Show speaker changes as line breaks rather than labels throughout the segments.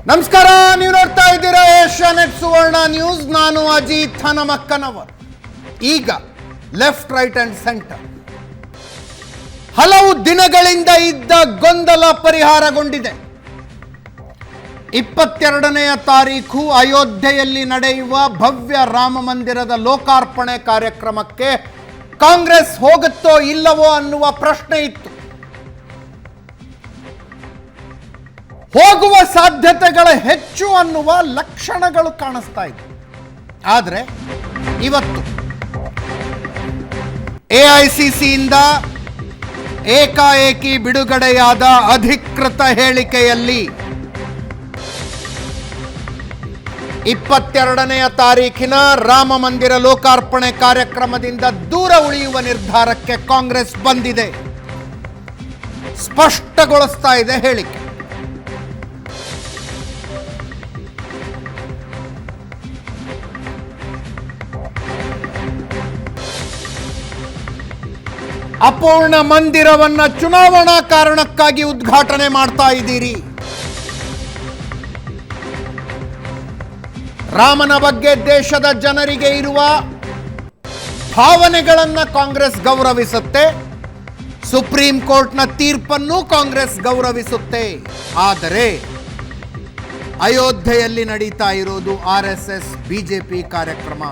ನಮಸ್ಕಾರ, ನೀವು ನೋಡ್ತಾ ಇದ್ದೀರಾ ಏಷ್ಯಾನೆಟ್ ಸುವರ್ಣ ನ್ಯೂಸ್. ನಾನು ಅಜಿತ್ ಹನಮಕ್ಕನವರ್. ಈಗ ಲೆಫ್ಟ್, ರೈಟ್ ಅಂಡ್ ಸೆಂಟರ್. ಹಲವು ದಿನಗಳಿಂದ ಇದ್ದ ಗೊಂದಲ ಪರಿಹಾರಗೊಂಡಿದೆ. 22ನೇ ತಾರೀಖು ಅಯೋಧ್ಯೆಯಲ್ಲಿ ನಡೆಯುವ ಭವ್ಯ ರಾಮ ಮಂದಿರದ ಲೋಕಾರ್ಪಣೆ ಕಾರ್ಯಕ್ರಮಕ್ಕೆ ಕಾಂಗ್ರೆಸ್ ಹೋಗುತ್ತೋ ಇಲ್ಲವೋ ಅನ್ನುವ ಪ್ರಶ್ನೆ ಇತ್ತು. ಹೋಗುವ ಸಾಧ್ಯತೆಗಳ ಹೆಚ್ಚು ಅನ್ನುವ ಲಕ್ಷಣಗಳು ಕಾಣಿಸ್ತಾ ಇದೆ. ಆದರೆ ಇವತ್ತು ಎಐಸಿಸಿಯಿಂದ ಏಕಾಏಕಿ ಬಿಡುಗಡೆಯಾದ ಅಧಿಕೃತ ಹೇಳಿಕೆಯಲ್ಲಿ 22ನೇ ತಾರೀಖಿನ ರಾಮ ಮಂದಿರ ಲೋಕಾರ್ಪಣೆ ಕಾರ್ಯಕ್ರಮದಿಂದ ದೂರ ಉಳಿಯುವ ನಿರ್ಧಾರಕ್ಕೆ ಕಾಂಗ್ರೆಸ್ ಬಂದಿದೆ. ಸ್ಪಷ್ಟಗೊಳಿಸ್ತಾ ಇದೆ ಹೇಳಿಕೆ. ಅಪೂರ್ಣ ಮಂದಿರವನ್ನ ಚುನಾವಣಾ ಕಾರಣಕ್ಕಾಗಿ ಉದ್ಘಾಟನೆ ಮಾಡ್ತಾ ಇದ್ದೀರಿ. ರಾಮನ ಬಗ್ಗೆ ದೇಶದ ಜನರಿಗೆ ಇರುವ ಭಾವನೆಗಳನ್ನ ಕಾಂಗ್ರೆಸ್ ಗೌರವಿಸುತ್ತೆ. ಸುಪ್ರೀಂ ಕೋರ್ಟ್ನ ತೀರ್ಪನ್ನು ಕಾಂಗ್ರೆಸ್ ಗೌರವಿಸುತ್ತೆ. ಆದರೆ ಅಯೋಧ್ಯೆಯಲ್ಲಿ ನಡೀತಾ ಇರೋದು RSS ಬಿಜೆಪಿ ಕಾರ್ಯಕ್ರಮ.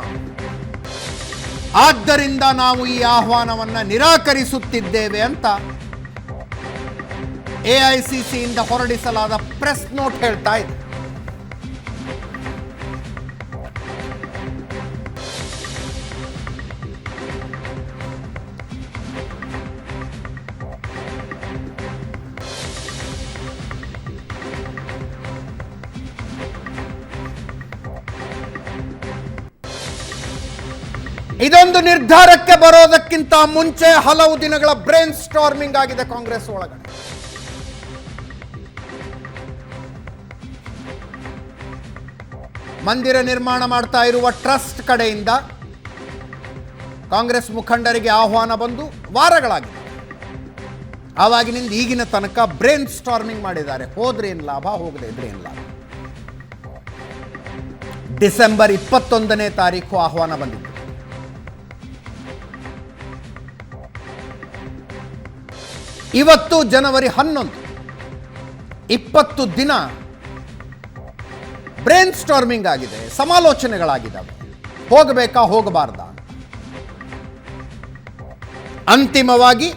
ಆದ್ದರಿಂದ ನಾವು ಈ ಆಹ್ವಾನವನ್ನು ನಿರಾಕರಿಸುತ್ತಿದ್ದೇವೆ ಅಂತ ಎಐಸಿಸಿಯಿಂದ ಹೊರಡಿಸಲಾದ ಪ್ರೆಸ್ ನೋಟ್ ಹೇಳ್ತಾ ಇದೆ. ಇದೊಂದು ನಿರ್ಧಾರಕ್ಕೆ ಬರೋದಕ್ಕಿಂತ ಮುಂಚೆ ಹಲವು ದಿನಗಳ ಬ್ರೇನ್ ಸ್ಟಾರ್ಮಿಂಗ್ ಆಗಿದೆ ಕಾಂಗ್ರೆಸ್ ಒಳಗಡೆ. ಮಂದಿರ ನಿರ್ಮಾಣ ಮಾಡ್ತಾ ಇರುವ ಟ್ರಸ್ಟ್ ಕಡೆಯಿಂದ ಕಾಂಗ್ರೆಸ್ ಮುಖಂಡರಿಗೆ ಆಹ್ವಾನ ಬಂದು ವಾರಗಳಾಗಿದೆ. ಆವಾಗಿನಿಂದ ಈಗಿನ ತನಕ ಬ್ರೇನ್ ಸ್ಟಾರ್ಮಿಂಗ್ ಮಾಡಿದ್ದಾರೆ. ಹೋದ್ರೆ ಏನು ಲಾಭ, ಹೋಗದೆ ಇದ್ರೆ ಏನು ಲಾಭ. ಡಿಸೆಂಬರ್ 21ನೇ ತಾರೀಕು ಆಹ್ವಾನ ಬಂದಿತ್ತು. ಇವತ್ತು ಜನವರಿ 11, 20 ದಿನ ಬ್ರೇನ್ ಸ್ಟಾರ್ಮಿಂಗ್ ಆಗಿದೆ, ಸಮಾಲೋಚನೆಗಳಾಗಿದ್ದಾವೆ. ಹೋಗಬೇಕಾ ಹೋಗಬಾರ್ದಾ? ಅಂತಿಮವಾಗಿ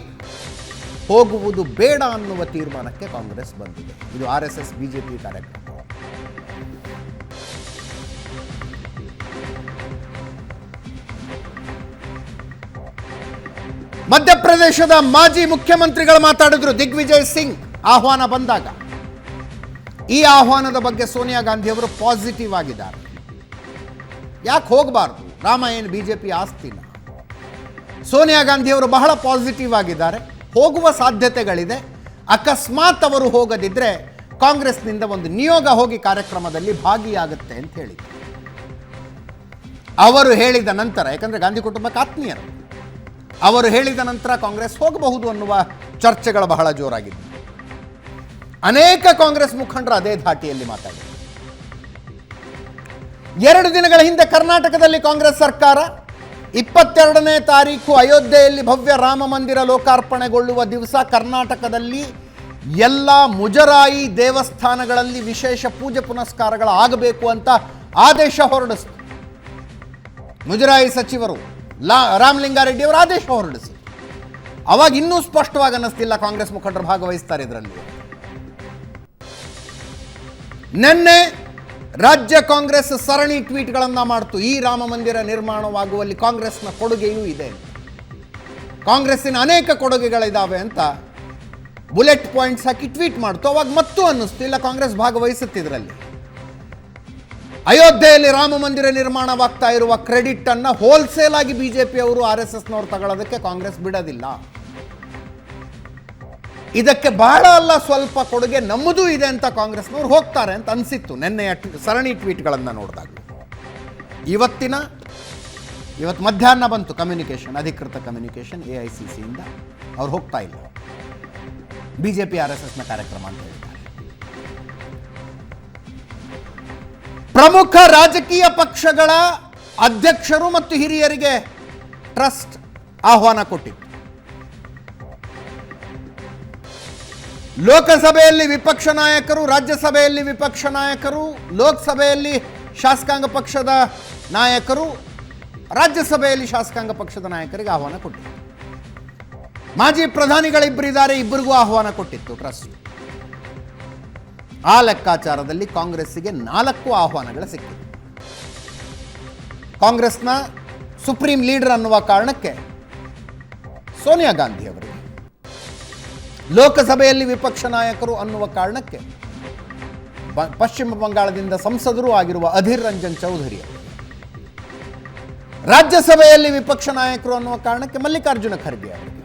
ಹೋಗುವುದು ಬೇಡ ಅನ್ನುವ ತೀರ್ಮಾನಕ್ಕೆ ಕಾಂಗ್ರೆಸ್ ಬಂದಿದೆ. ಇದು RSS ಬಿಜೆಪಿ ಕಾರ್ಯಕ್ರಮ. ಮಧ್ಯಪ್ರದೇಶದ ಮಾಜಿ ಮುಖ್ಯಮಂತ್ರಿಗಳು ಮಾತಾಡಿದ್ರು. ದಿಗ್ವಿಜಯ್ ಸಿಂಗ್ ಆಹ್ವಾನ ಬಂದಾಗ ಈ ಆಹ್ವಾನದ ಬಗ್ಗೆ ಸೋನಿಯಾ ಗಾಂಧಿ ಅವರು ಪಾಸಿಟಿವ್ ಆಗಿದ್ದಾರೆ. ಯಾಕೆ ಹೋಗಬಾರ್ದು? ರಾಮ ಏನು ಬಿಜೆಪಿ ಆಸ್ತಿನ? ಸೋನಿಯಾ ಗಾಂಧಿ ಅವರು ಬಹಳ ಪಾಸಿಟಿವ್ ಆಗಿದ್ದಾರೆ. ಹೋಗುವ ಸಾಧ್ಯತೆಗಳಿದೆ. ಅಕಸ್ಮಾತ್ ಅವರು ಹೋಗದಿದ್ರೆ ಕಾಂಗ್ರೆಸ್ನಿಂದ ಒಂದು ನಿಯೋಗ ಹೋಗಿ ಕಾರ್ಯಕ್ರಮದಲ್ಲಿ ಭಾಗಿಯಾಗುತ್ತೆ ಅಂತ ಹೇಳಿ ಅವರು ಹೇಳಿದ ನಂತರ, ಯಾಕಂದ್ರೆ ಗಾಂಧಿ ಕುಟುಂಬಕ್ಕೆ ಆತ್ಮೀಯರು, ಅವರು ಹೇಳಿದ ನಂತರ ಕಾಂಗ್ರೆಸ್ ಹೋಗಬಹುದು ಅನ್ನುವ ಚರ್ಚೆಗಳು ಬಹಳ ಜೋರಾಗಿದೆ. ಅನೇಕ ಕಾಂಗ್ರೆಸ್ ಮುಖಂಡರು ಅದೇ ಧಾಟಿಯಲ್ಲಿ ಮಾತಾಡಿದರು. 2 ದಿನಗಳ ಹಿಂದೆ ಕರ್ನಾಟಕದಲ್ಲಿ ಕಾಂಗ್ರೆಸ್ ಸರ್ಕಾರ 22ನೇ ತಾರೀಕು ಅಯೋಧ್ಯೆಯಲ್ಲಿ ಭವ್ಯ ರಾಮ ಮಂದಿರ ಲೋಕಾರ್ಪಣೆಗೊಳ್ಳುವ ದಿವಸ ಕರ್ನಾಟಕದಲ್ಲಿ ಎಲ್ಲ ಮುಜರಾಯಿ ದೇವಸ್ಥಾನಗಳಲ್ಲಿ ವಿಶೇಷ ಪೂಜೆ ಪುನಸ್ಕಾರಗಳು ಆಗಬೇಕು ಅಂತ ಆದೇಶ ಹೊರಡಿಸಿತು. ಮುಜರಾಯಿ ಸಚಿವರು ರಾಮಲಿಂಗಾರೆಡ್ಡಿ ಅವರು ಆದೇಶ ಹೊರಡಿಸಿದರು. ಅವಾಗ ಇನ್ನೂ ಸ್ಪಷ್ಟವಾಗಿ ಅನ್ನಿಸ್ತಿಲ್ಲ ಕಾಂಗ್ರೆಸ್ ಮುಖಂಡರು ಭಾಗವಹಿಸ್ತಾರೆ ಇದರಲ್ಲಿ. ನಿನ್ನೆ ರಾಜ್ಯ ಕಾಂಗ್ರೆಸ್ ಸರಣಿ ಟ್ವೀಟ್ಗಳನ್ನು ಮಾಡ್ತು. ಈ ರಾಮ ಮಂದಿರ ನಿರ್ಮಾಣವಾಗುವಲ್ಲಿ ಕಾಂಗ್ರೆಸ್ನ ಕೊಡುಗೆಯೂ ಇದೆ, ಕಾಂಗ್ರೆಸ್ಸಿನ ಅನೇಕ ಕೊಡುಗೆಗಳಿದ್ದಾವೆ ಅಂತ ಬುಲೆಟ್ ಪಾಯಿಂಟ್ಸ್ ಹಾಕಿ ಟ್ವೀಟ್ ಮಾಡ್ತು. ಅವಾಗ ಮತ್ತೂ ಅನ್ನಿಸ್ತು ಇಲ್ಲ ಕಾಂಗ್ರೆಸ್ ಭಾಗವಹಿಸುತ್ತಿದ್ರಲ್ಲಿ. ಅಯೋಧ್ಯೆಯಲ್ಲಿ ರಾಮ ಮಂದಿರ ನಿರ್ಮಾಣವಾಗ್ತಾ ಇರುವ ಕ್ರೆಡಿಟ್ ಅನ್ನ ಹೋಲ್ಸೇಲ್ ಆಗಿ ಬಿಜೆಪಿ ಅವರು RSSನವರು ತಗೊಳ್ಳೋದಕ್ಕೆ ಕಾಂಗ್ರೆಸ್ ಬಿಡೋದಿಲ್ಲ. ಇದಕ್ಕೆ ಬಹಳ ಅಲ್ಲ ಸ್ವಲ್ಪ ಕೊಡುಗೆ ನಮ್ಮದೂ ಇದೆ ಅಂತ ಕಾಂಗ್ರೆಸ್ನವರು ಹೋಗ್ತಾರೆ ಅಂತ ಅನಿಸಿತ್ತು ನಿನ್ನೆಯ ಸರಣಿ ಟ್ವೀಟ್ಗಳನ್ನು ನೋಡಿದಾಗ. ಇವತ್ತು ಮಧ್ಯಾಹ್ನ ಬಂತು ಕಮ್ಯುನಿಕೇಷನ್, ಅಧಿಕೃತ ಕಮ್ಯುನಿಕೇಷನ್ ಎಐಸಿಸಿಯಿಂದ. ಅವ್ರು ಹೋಗ್ತಾ ಇಲ್ಲ, ಬಿಜೆಪಿ RSSನ ಕಾರ್ಯಕ್ರಮ ಅಂತ ಹೇಳಿದ್ದಾರೆ. ಪ್ರಮುಖ ರಾಜಕೀಯ ಪಕ್ಷಗಳ ಅಧ್ಯಕ್ಷರು ಮತ್ತು ಹಿರಿಯರಿಗೆ ಟ್ರಸ್ಟ್ ಆಹ್ವಾನ ಕೊಟ್ಟಿತ್ತು. ಲೋಕಸಭೆಯಲ್ಲಿ ವಿಪಕ್ಷ ನಾಯಕರು, ರಾಜ್ಯಸಭೆಯಲ್ಲಿ ವಿಪಕ್ಷ ನಾಯಕರು, ಲೋಕಸಭೆಯಲ್ಲಿ ಶಾಸಕಾಂಗ ಪಕ್ಷದ ನಾಯಕರು, ರಾಜ್ಯಸಭೆಯಲ್ಲಿ ಶಾಸಕಾಂಗ ಪಕ್ಷದ ನಾಯಕರಿಗೆ ಆಹ್ವಾನ ಕೊಟ್ಟಿತ್ತು. ಮಾಜಿ ಪ್ರಧಾನಿಗಳಿಬ್ಬರಿದ್ದಾರೆ, ಇಬ್ಬರಿಗೂ ಆಹ್ವಾನ ಕೊಟ್ಟಿತ್ತು ಟ್ರಸ್ಟ್. ಆ ಲೆಕ್ಕಾಚಾರದಲ್ಲಿ ಕಾಂಗ್ರೆಸ್ಸಿಗೆ 4 ಆಹ್ವಾನಗಳು ಸಿಕ್ಕಿವೆ. ಕಾಂಗ್ರೆಸ್ನ ಸುಪ್ರೀಂ ಲೀಡರ್ ಅನ್ನುವ ಕಾರಣಕ್ಕೆ ಸೋನಿಯಾ ಗಾಂಧಿ ಅವರಿಗೆ, ಲೋಕಸಭೆಯಲ್ಲಿ ವಿಪಕ್ಷ ನಾಯಕರು ಅನ್ನುವ ಕಾರಣಕ್ಕೆ ಪಶ್ಚಿಮ ಬಂಗಾಳದಿಂದ ಸಂಸದರು ಆಗಿರುವ ಅಧೀರ್ ರಂಜನ್ ಚೌಧರಿ ಅವರು, ರಾಜ್ಯಸಭೆಯಲ್ಲಿ ವಿಪಕ್ಷ ನಾಯಕರು ಅನ್ನುವ ಕಾರಣಕ್ಕೆ ಮಲ್ಲಿಕಾರ್ಜುನ ಖರ್ಗೆ ಅವರಿಗೆ,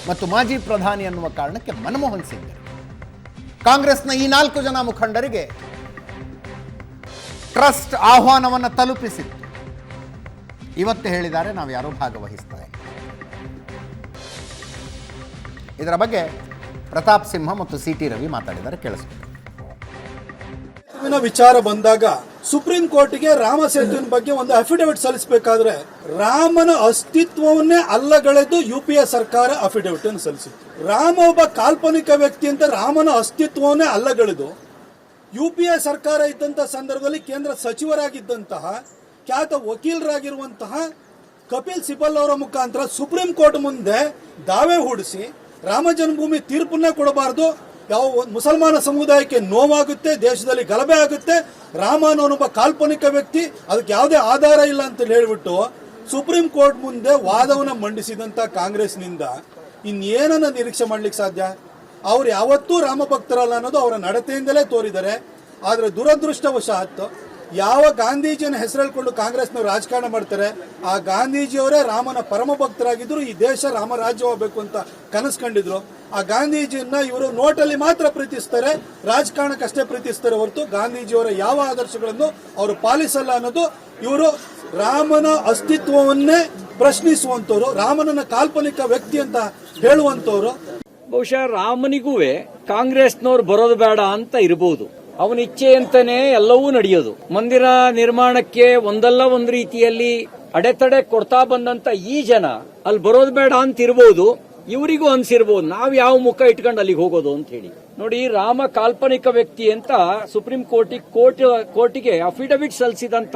ಮತ್ತು ಮಾಜಿ ಪ್ರಧಾನಿ ಅನ್ನುವ ಕಾರಣಕ್ಕೆ ಮನಮೋಹನ್ ಸಿಂಗ್ ಅವರಿಗೆ. ಕಾಂಗ್ರೆಸ್ನ ಈ 4 ಜನ ಮುಖಂಡರಿಗೆ ಟ್ರಸ್ಟ್ ಆಹ್ವಾನವನ್ನು ತಲುಪಿಸಿತ್ತು. ಇವತ್ತು ಹೇಳಿದ್ದಾರೆ, ನಾವು ಯಾರೂ ಭಾಗವಹಿಸ್ತಾ ಇಲ್ಲ. ಇದರ ಬಗ್ಗೆ ಪ್ರತಾಪ್ ಸಿಂಹ ಮತ್ತು ಸಿ.ಟಿ. ರವಿ ಮಾತಾಡಿದ್ದಾರೆ, ಕೇಳಿಸ್ಬೇಕು.
ವಿಚಾರ ಬಂದಾಗ ಸುಪ್ರೀಂ ಕೋರ್ಟ್ಗೆ ರಾಮ ಸೇತುವಿನ ಬಗ್ಗೆ ಒಂದು ಅಫಿಡವಿಟ್ ಸಲ್ಲಿಸಬೇಕಾದ್ರೆ ರಾಮನ ಅಸ್ತಿತ್ವವನ್ನೇ ಅಲ್ಲಗಳೆದು UPA ಸರ್ಕಾರ ಅಫಿಡವಿಟ್ ಅನ್ನು ಸಲ್ಲಿಸಿತು. ರಾಮ ಒಬ್ಬ ಕಾಲ್ಪನಿಕ ವ್ಯಕ್ತಿ ಅಂತ ರಾಮನ ಅಸ್ತಿತ್ವವನ್ನೇ ಅಲ್ಲಗಳೆದು UPA ಸರ್ಕಾರ ಇದ್ದಂತ ಸಂದರ್ಭದಲ್ಲಿ ಕೇಂದ್ರ ಸಚಿವರಾಗಿದ್ದಂತಹ ಖ್ಯಾತ ವಕೀಲರಾಗಿರುವಂತಹ ಕಪಿಲ್ ಸಿಬಲ್ ಅವರ ಮುಖಾಂತರ ಸುಪ್ರೀಂ ಕೋರ್ಟ್ ಮುಂದೆ ದಾವೆ ಹೂಡಿಸಿ ರಾಮ ಜನ್ಮಭೂಮಿ ತೀರ್ಪನ್ನ ಕೊಡಬಾರದು, ಯಾವ ಮುಸಲ್ಮಾನ ಸಮುದಾಯಕ್ಕೆ ನೋವಾಗುತ್ತೆ, ದೇಶದಲ್ಲಿ ಗಲಭೆ ಆಗುತ್ತೆ, ರಾಮ ಅನ್ನೋನೊಬ್ಬ ಕಾಲ್ಪನಿಕ ವ್ಯಕ್ತಿ, ಅದಕ್ಕೆ ಯಾವುದೇ ಆಧಾರ ಇಲ್ಲ ಅಂತ ಹೇಳಿಬಿಟ್ಟು ಸುಪ್ರೀಂ ಕೋರ್ಟ್ ಮುಂದೆ ವಾದವನ್ನು ಮಂಡಿಸಿದಂತ ಕಾಂಗ್ರೆಸ್ನಿಂದ ಇನ್ನೇನನ್ನ ನಿರೀಕ್ಷೆ ಮಾಡ್ಲಿಕ್ಕೆ ಸಾಧ್ಯ? ಅವ್ರು ಯಾವತ್ತೂ ರಾಮ ಭಕ್ತರಲ್ಲ ಅನ್ನೋದು ಅವರ ನಡತೆಯಿಂದಲೇ ತೋರಿದ್ದಾರೆ. ಆದ್ರೆ ದುರದೃಷ್ಟವಶಾತ್ ಯಾವ ಗಾಂಧೀಜಿಯನ್ನು ಹೆಸರೇಳ್ಕೊಂಡು ಕಾಂಗ್ರೆಸ್ನವರು ರಾಜಕಾರಣ ಮಾಡ್ತಾರೆ, ಆ ಗಾಂಧೀಜಿಯವರೇ ರಾಮನ ಪರಮ ಭಕ್ತರಾಗಿದ್ರು, ಈ ದೇಶ ರಾಮರಾಜ್ಯವಾಗಬೇಕು ಅಂತ ಕನಸು ಕಂಡಿದ್ರು. ಆ ಗಾಂಧೀಜಿಯನ್ನ ಇವರು ನೋಟಲ್ಲಿ ಮಾತ್ರ ಪ್ರೀತಿಸ್ತಾರೆ, ರಾಜಕಾರಣಕ್ಕಷ್ಟೇ ಪ್ರೀತಿಸ್ತಾರೆ ಹೊರತು ಗಾಂಧೀಜಿಯವರ ಯಾವ ಆದರ್ಶಗಳನ್ನು ಅವರು ಪಾಲಿಸಲ್ಲ ಅನ್ನೋದು, ಇವರು ರಾಮನ ಅಸ್ತಿತ್ವವನ್ನೇ ಪ್ರಶ್ನಿಸುವಂತವ್ರು, ರಾಮನನ್ನ ಕಾಲ್ಪನಿಕ ವ್ಯಕ್ತಿ ಅಂತ ಹೇಳುವಂತವ್ರು.
ಬಹುಶಃ ರಾಮನಿಗೂ ಕಾಂಗ್ರೆಸ್ನವ್ರು ಬರೋದು ಬೇಡ ಅಂತ ಇರಬಹುದು. ಅವನ ಇಚ್ಛೆ ಅಂತಾನೆ ಎಲ್ಲವೂ ನಡೆಯೋದು. ಮಂದಿರ ನಿರ್ಮಾಣಕ್ಕೆ ಒಂದಲ್ಲ ಒಂದು ರೀತಿಯಲ್ಲಿ ಅಡೆತಡೆ ಕೊಡ್ತಾ ಬಂದಂತ ಈ ಜನ ಅಲ್ಲಿ ಬರೋದು ಬೇಡ ಅಂತ ಇರಬಹುದು. ಇವರಿಗೂ ಅನ್ಸಿರ್ಬೋದು ನಾವ್ ಯಾವ ಮುಖ ಇಟ್ಕೊಂಡು ಅಲ್ಲಿಗೆ ಹೋಗೋದು ಅಂತ ಹೇಳಿ. ನೋಡಿ, ರಾಮ ಕಾಲ್ಪನಿಕ ವ್ಯಕ್ತಿ ಅಂತ ಸುಪ್ರೀಂ ಕೋರ್ಟಿಗೆ ಅಫಿಡವಿಟ್ ಸಲ್ಲಿಸಿದಂತ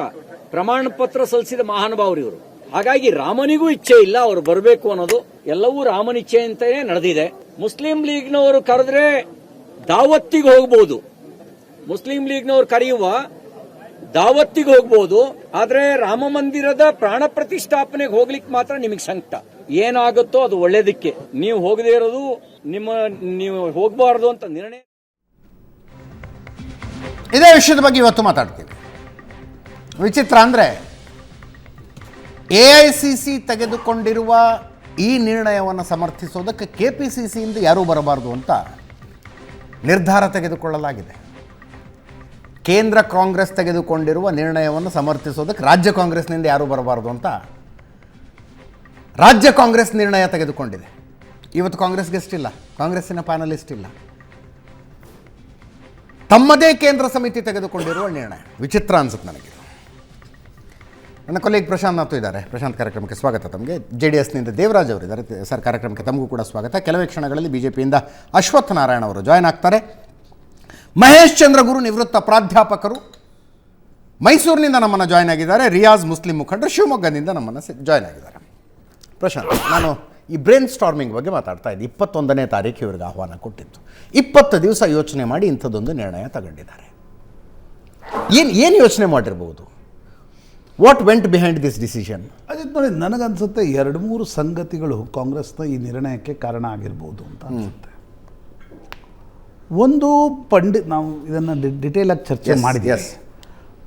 ಪ್ರಮಾಣ ಪತ್ರ ಸಲ್ಲಿಸಿದ ಮಹಾನುಭಾವರು ಇವರು. ಹಾಗಾಗಿ ರಾಮನಿಗೂ ಇಚ್ಛೆ ಇಲ್ಲ ಅವರು ಬರಬೇಕು ಅನ್ನೋದು, ಎಲ್ಲವೂ ರಾಮನ ಇಚ್ಛೆ ಅಂತಾನೆ ನಡೆದಿದೆ. ಮುಸ್ಲಿಂ ಲೀಗ್ನವರು ಕರೆದ್ರೆ ದಾವತ್ತಿಗೆ ಹೋಗಬಹುದು, ಮುಸ್ಲಿಂ ಲೀಗ್ನವರು ಕರೆಯುವ ದಾವತ್ತಿಗೆ ಹೋಗ್ಬೋದು. ಆದ್ರೆ ರಾಮ ಮಂದಿರದ ಪ್ರಾಣ ಪ್ರತಿಷ್ಠಾಪನೆಗೆ ಹೋಗ್ಲಿಕ್ಕೆ ಮಾತ್ರ ನಿಮಗೆ ಸಂಕಟ. ಏನಾಗುತ್ತೋ ಅದು ಒಳ್ಳೇದಕ್ಕೆ, ನೀವು ಹೋಗದೇ ಇರೋದು ನೀವು ಹೋಗಬಾರದು ಅಂತ ನಿರ್ಣಯ.
ಇದೇ ವಿಷಯದ ಬಗ್ಗೆ ಇವತ್ತು ಮಾತಾಡ್ತೀವಿ. ವಿಚಿತ್ರ ಅಂದರೆ AICC ತೆಗೆದುಕೊಂಡಿರುವ ಈ ನಿರ್ಣಯವನ್ನು ಸಮರ್ಥಿಸೋದಕ್ಕೆ KPCCಯಿಂದ ಯಾರೂ ಬರಬಾರ್ದು ಅಂತ ನಿರ್ಧಾರ ತೆಗೆದುಕೊಳ್ಳಲಾಗಿದೆ. ಕೇಂದ್ರ ಕಾಂಗ್ರೆಸ್ ತೆಗೆದುಕೊಂಡಿರುವ ನಿರ್ಣಯವನ್ನು ಸಮರ್ಥಿಸೋದಕ್ಕೆ ರಾಜ್ಯ ಕಾಂಗ್ರೆಸ್ನಿಂದ ಯಾರೂ ಬರಬಾರ್ದು ಅಂತ ರಾಜ್ಯ ಕಾಂಗ್ರೆಸ್ ನಿರ್ಣಯ ತೆಗೆದುಕೊಂಡಿದೆ. ಇವತ್ತು ಕಾಂಗ್ರೆಸ್ ಗೆಸ್ಟ್ ಇಲ್ಲ, ಕಾಂಗ್ರೆಸ್ಸಿನ ಪ್ಯಾನಲಿಸ್ಟ್ ಇಲ್ಲ, ತಮ್ಮದೇ ಕೇಂದ್ರ ಸಮಿತಿ ತೆಗೆದುಕೊಂಡಿರುವ ನಿರ್ಣಯ. ವಿಚಿತ್ರ ಅನ್ಸುತ್ತೆ ನನಗೆ. ನನ್ನ ಕೊಲೀಗ್ ಪ್ರಶಾಂತ್ ನಾಥ್ ಇದ್ದಾರೆ. ಪ್ರಶಾಂತ್, ಕಾರ್ಯಕ್ರಮಕ್ಕೆ ಸ್ವಾಗತ. ತಮಗೆ JDSನಿಂದ ದೇವರಾಜ್ ಅವರು ಇದ್ದಾರೆ. ಸರ್, ಕಾರ್ಯಕ್ರಮಕ್ಕೆ ತಮಗೂ ಕೂಡ ಸ್ವಾಗತ. ಕೆಲವೇ ಕ್ಷಣಗಳಲ್ಲಿ BJPಯಿಂದ ಅಶ್ವತ್ಥ ನಾರಾಯಣ ಅವರು ಜಾಯ್ನ್ ಆಗ್ತಾರೆ. ಮಹೇಶ್ ಚಂದ್ರಗುರು ನಿವೃತ್ತ ಪ್ರಾಧ್ಯಾಪಕರು ಮೈಸೂರಿನಿಂದ ನಮ್ಮನ್ನು ಜಾಯ್ನ್ ಆಗಿದ್ದಾರೆ. ರಿಯಾಜ್ ಮುಸ್ಲಿಂ ಮುಖಂಡರು ಶಿವಮೊಗ್ಗದಿಂದ ನಮ್ಮನ್ನು ಜಾಯ್ನ್ ಆಗಿದ್ದಾರೆ. ಪ್ರಶಾಂತ್, ನಾನು ಈ ಬ್ರೇನ್ ಸ್ಟಾರ್ಮಿಂಗ್ ಬಗ್ಗೆ ಮಾತಾಡ್ತಾ ಇದ್ದೆ. 21ನೇ ತಾರೀಕು ಇವರಿಗೆ ಆಹ್ವಾನ ಕೊಟ್ಟಿತ್ತು. 20 ದಿವಸ ಯೋಚನೆ ಮಾಡಿ ಇಂಥದ್ದೊಂದು ನಿರ್ಣಯ ತಗೊಂಡಿದ್ದಾರೆ. ಏನು ಯೋಚನೆ ಮಾಡಿರ್ಬೋದು? What went behind this decision?
Ajit ನೋಡಿ, ನನಗನ್ಸುತ್ತೆ 2-3 ಸಂಗತಿಗಳು ಕಾಂಗ್ರೆಸ್ನ ಈ ನಿರ್ಣಯಕ್ಕೆ ಕಾರಣ ಆಗಿರ್ಬೋದು ಅಂತ ಅನಿಸುತ್ತೆ. ಒಂದು, ನಾವು ಇದನ್ನು ಡಿಟೇಲ್ ಆಗಿ ಚರ್ಚೆ ಮಾಡಿದ್ವಿ.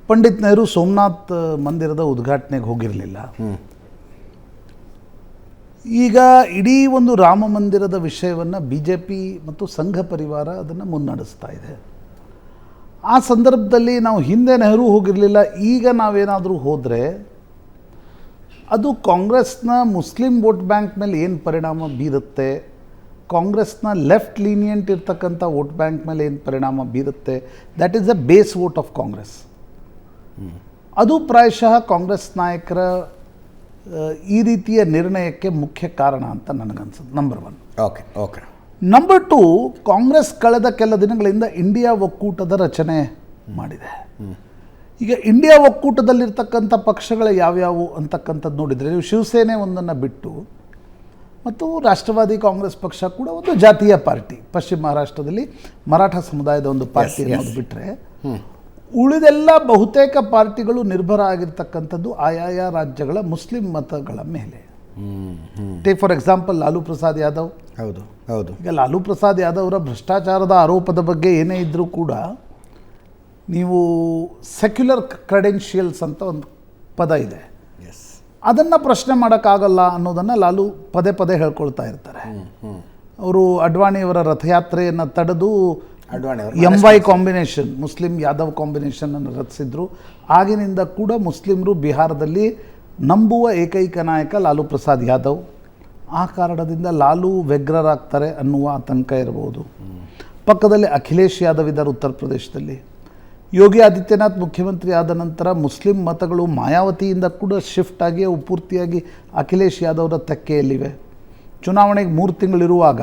ಪಂಡಿತ್ ನೆಹರು ಸೋಮನಾಥ್ ಮಂದಿರದ ಉದ್ಘಾಟನೆಗೆ ಹೋಗಿರಲಿಲ್ಲ. ಈಗ ಇಡೀ ಒಂದು ರಾಮ ಮಂದಿರದ ವಿಷಯವನ್ನು BJP ಮತ್ತು ಸಂಘ ಪರಿವಾರ ಅದನ್ನು ಮುನ್ನಡೆಸ್ತಾ ಇದೆ. ಆ ಸಂದರ್ಭದಲ್ಲಿ ನಾವು ಹಿಂದೆ ನೆಹರು ಹೋಗಿರಲಿಲ್ಲ, ಈಗ ನಾವೇನಾದರೂ ಹೋದರೆ ಅದು ಕಾಂಗ್ರೆಸ್ನ ಮುಸ್ಲಿಂ ವೋಟ್ ಬ್ಯಾಂಕ್ ಮೇಲೆ ಏನು ಪರಿಣಾಮ ಬೀರುತ್ತೆ, ಕಾಂಗ್ರೆಸ್ನ ಲೆಫ್ಟ್ ಲೀನಿಯಂಟ್ ಇರ್ತಕ್ಕಂಥ ವೋಟ್ ಬ್ಯಾಂಕ್ ಮೇಲೆ ಏನು ಪರಿಣಾಮ ಬೀರುತ್ತೆ, that is the base vote of Congress. ಅದು ಪ್ರಾಯಶಃ ಕಾಂಗ್ರೆಸ್ ನಾಯಕರ ಈ ರೀತಿಯ ನಿರ್ಣಯಕ್ಕೆ ಮುಖ್ಯ ಕಾರಣ ಅಂತ ನನಗನ್ಸುತ್ತೆ. Number 1.
Okay okay.
Number 2, Congress ಕಳೆದ ಕೆಲ ದಿನಗಳಿಂದ ಇಂಡಿಯಾ ಒಕ್ಕೂಟದ ರಚನೆ ಮಾಡಿದೆ. ಈಗ ಇಂಡಿಯಾ ಒಕ್ಕೂಟದಲ್ಲಿರ್ತಕ್ಕಂಥ ಪಕ್ಷಗಳು ಯಾವ್ಯಾವು ಅಂತಕ್ಕಂಥದ್ದು ನೋಡಿದರೆ, ನೀವು ಶಿವಸೇನೆ ಒಂದನ್ನು ಬಿಟ್ಟು ಮತ್ತು ರಾಷ್ಟ್ರವಾದಿ ಕಾಂಗ್ರೆಸ್ ಪಕ್ಷ ಕೂಡ ಒಂದು ಜಾತೀಯ ಪಾರ್ಟಿ, ಪಶ್ಚಿಮ ಮಹಾರಾಷ್ಟ್ರದಲ್ಲಿ ಮರಾಠ ಸಮುದಾಯದ ಒಂದು ಪಾರ್ಟಿ ಅನ್ನೋದು ಬಿಟ್ಟರೆ ಉಳಿದೆಲ್ಲ ಬಹುತೇಕ ಪಾರ್ಟಿಗಳು ನಿರ್ಭರ ಆಗಿರ್ತಕ್ಕಂಥದ್ದು ಆಯಾಯ ರಾಜ್ಯಗಳ ಮುಸ್ಲಿಂ ಮತಗಳ ಮೇಲೆ. Take for example Lalu Prasad Yadav.
ಹೌದು ಹೌದು.
ಈಗ ಲಾಲೂ ಪ್ರಸಾದ್ ಯಾದವ್ ಅವರ ಭ್ರಷ್ಟಾಚಾರದ ಆರೋಪದ ಬಗ್ಗೆ ಏನೇ ಇದ್ದರೂ ಕೂಡ ನೀವು ಸೆಕ್ಯುಲರ್ ಕ್ರೆಡೆನ್ಷಿಯಲ್ಸ್ ಅಂತ ಒಂದು ಪದ ಇದೆ, ಅದನ್ನು ಪ್ರಶ್ನೆ ಮಾಡೋಕ್ಕಾಗಲ್ಲ ಅನ್ನೋದನ್ನು ಲಾಲು ಪದೇ ಪದೇ ಹೇಳ್ಕೊಳ್ತಾ ಇರ್ತಾರೆ. ಅವರು ಅಡ್ವಾಣಿಯವರ ರಥಯಾತ್ರೆಯನ್ನು ತಡೆದು MY ಕಾಂಬಿನೇಷನ್, ಮುಸ್ಲಿಂ ಯಾದವ್ ಕಾಂಬಿನೇಷನನ್ನು ರಚಿಸಿದ್ರು. ಆಗಿನಿಂದ ಕೂಡ ಮುಸ್ಲಿಮರು ಬಿಹಾರದಲ್ಲಿ ನಂಬುವ ಏಕೈಕ ನಾಯಕ ಲಾಲೂ ಪ್ರಸಾದ್ ಯಾದವ್. ಆ ಕಾರಣದಿಂದ ಲಾಲು ವ್ಯಗ್ರರಾಗ್ತಾರೆ ಅನ್ನುವ ಆತಂಕ ಇರಬಹುದು. ಪಕ್ಕದಲ್ಲಿ ಅಖಿಲೇಶ್ ಯಾದವ್ ಇದ್ದಾರೆ ಉತ್ತರ ಪ್ರದೇಶದಲ್ಲಿ. ಯೋಗಿ ಆದಿತ್ಯನಾಥ್ ಮುಖ್ಯಮಂತ್ರಿ ಆದ ನಂತರ ಮುಸ್ಲಿಂ ಮತಗಳು ಮಾಯಾವತಿಯಿಂದ ಕೂಡ ಶಿಫ್ಟ್ ಆಗಿ ಅವು ಪೂರ್ತಿಯಾಗಿ ಅಖಿಲೇಶ್ ಯಾದವ್ರ ತೆಕ್ಕೆಯಲ್ಲಿವೆ. ಚುನಾವಣೆಗೆ 3 ತಿಂಗಳಿರುವಾಗ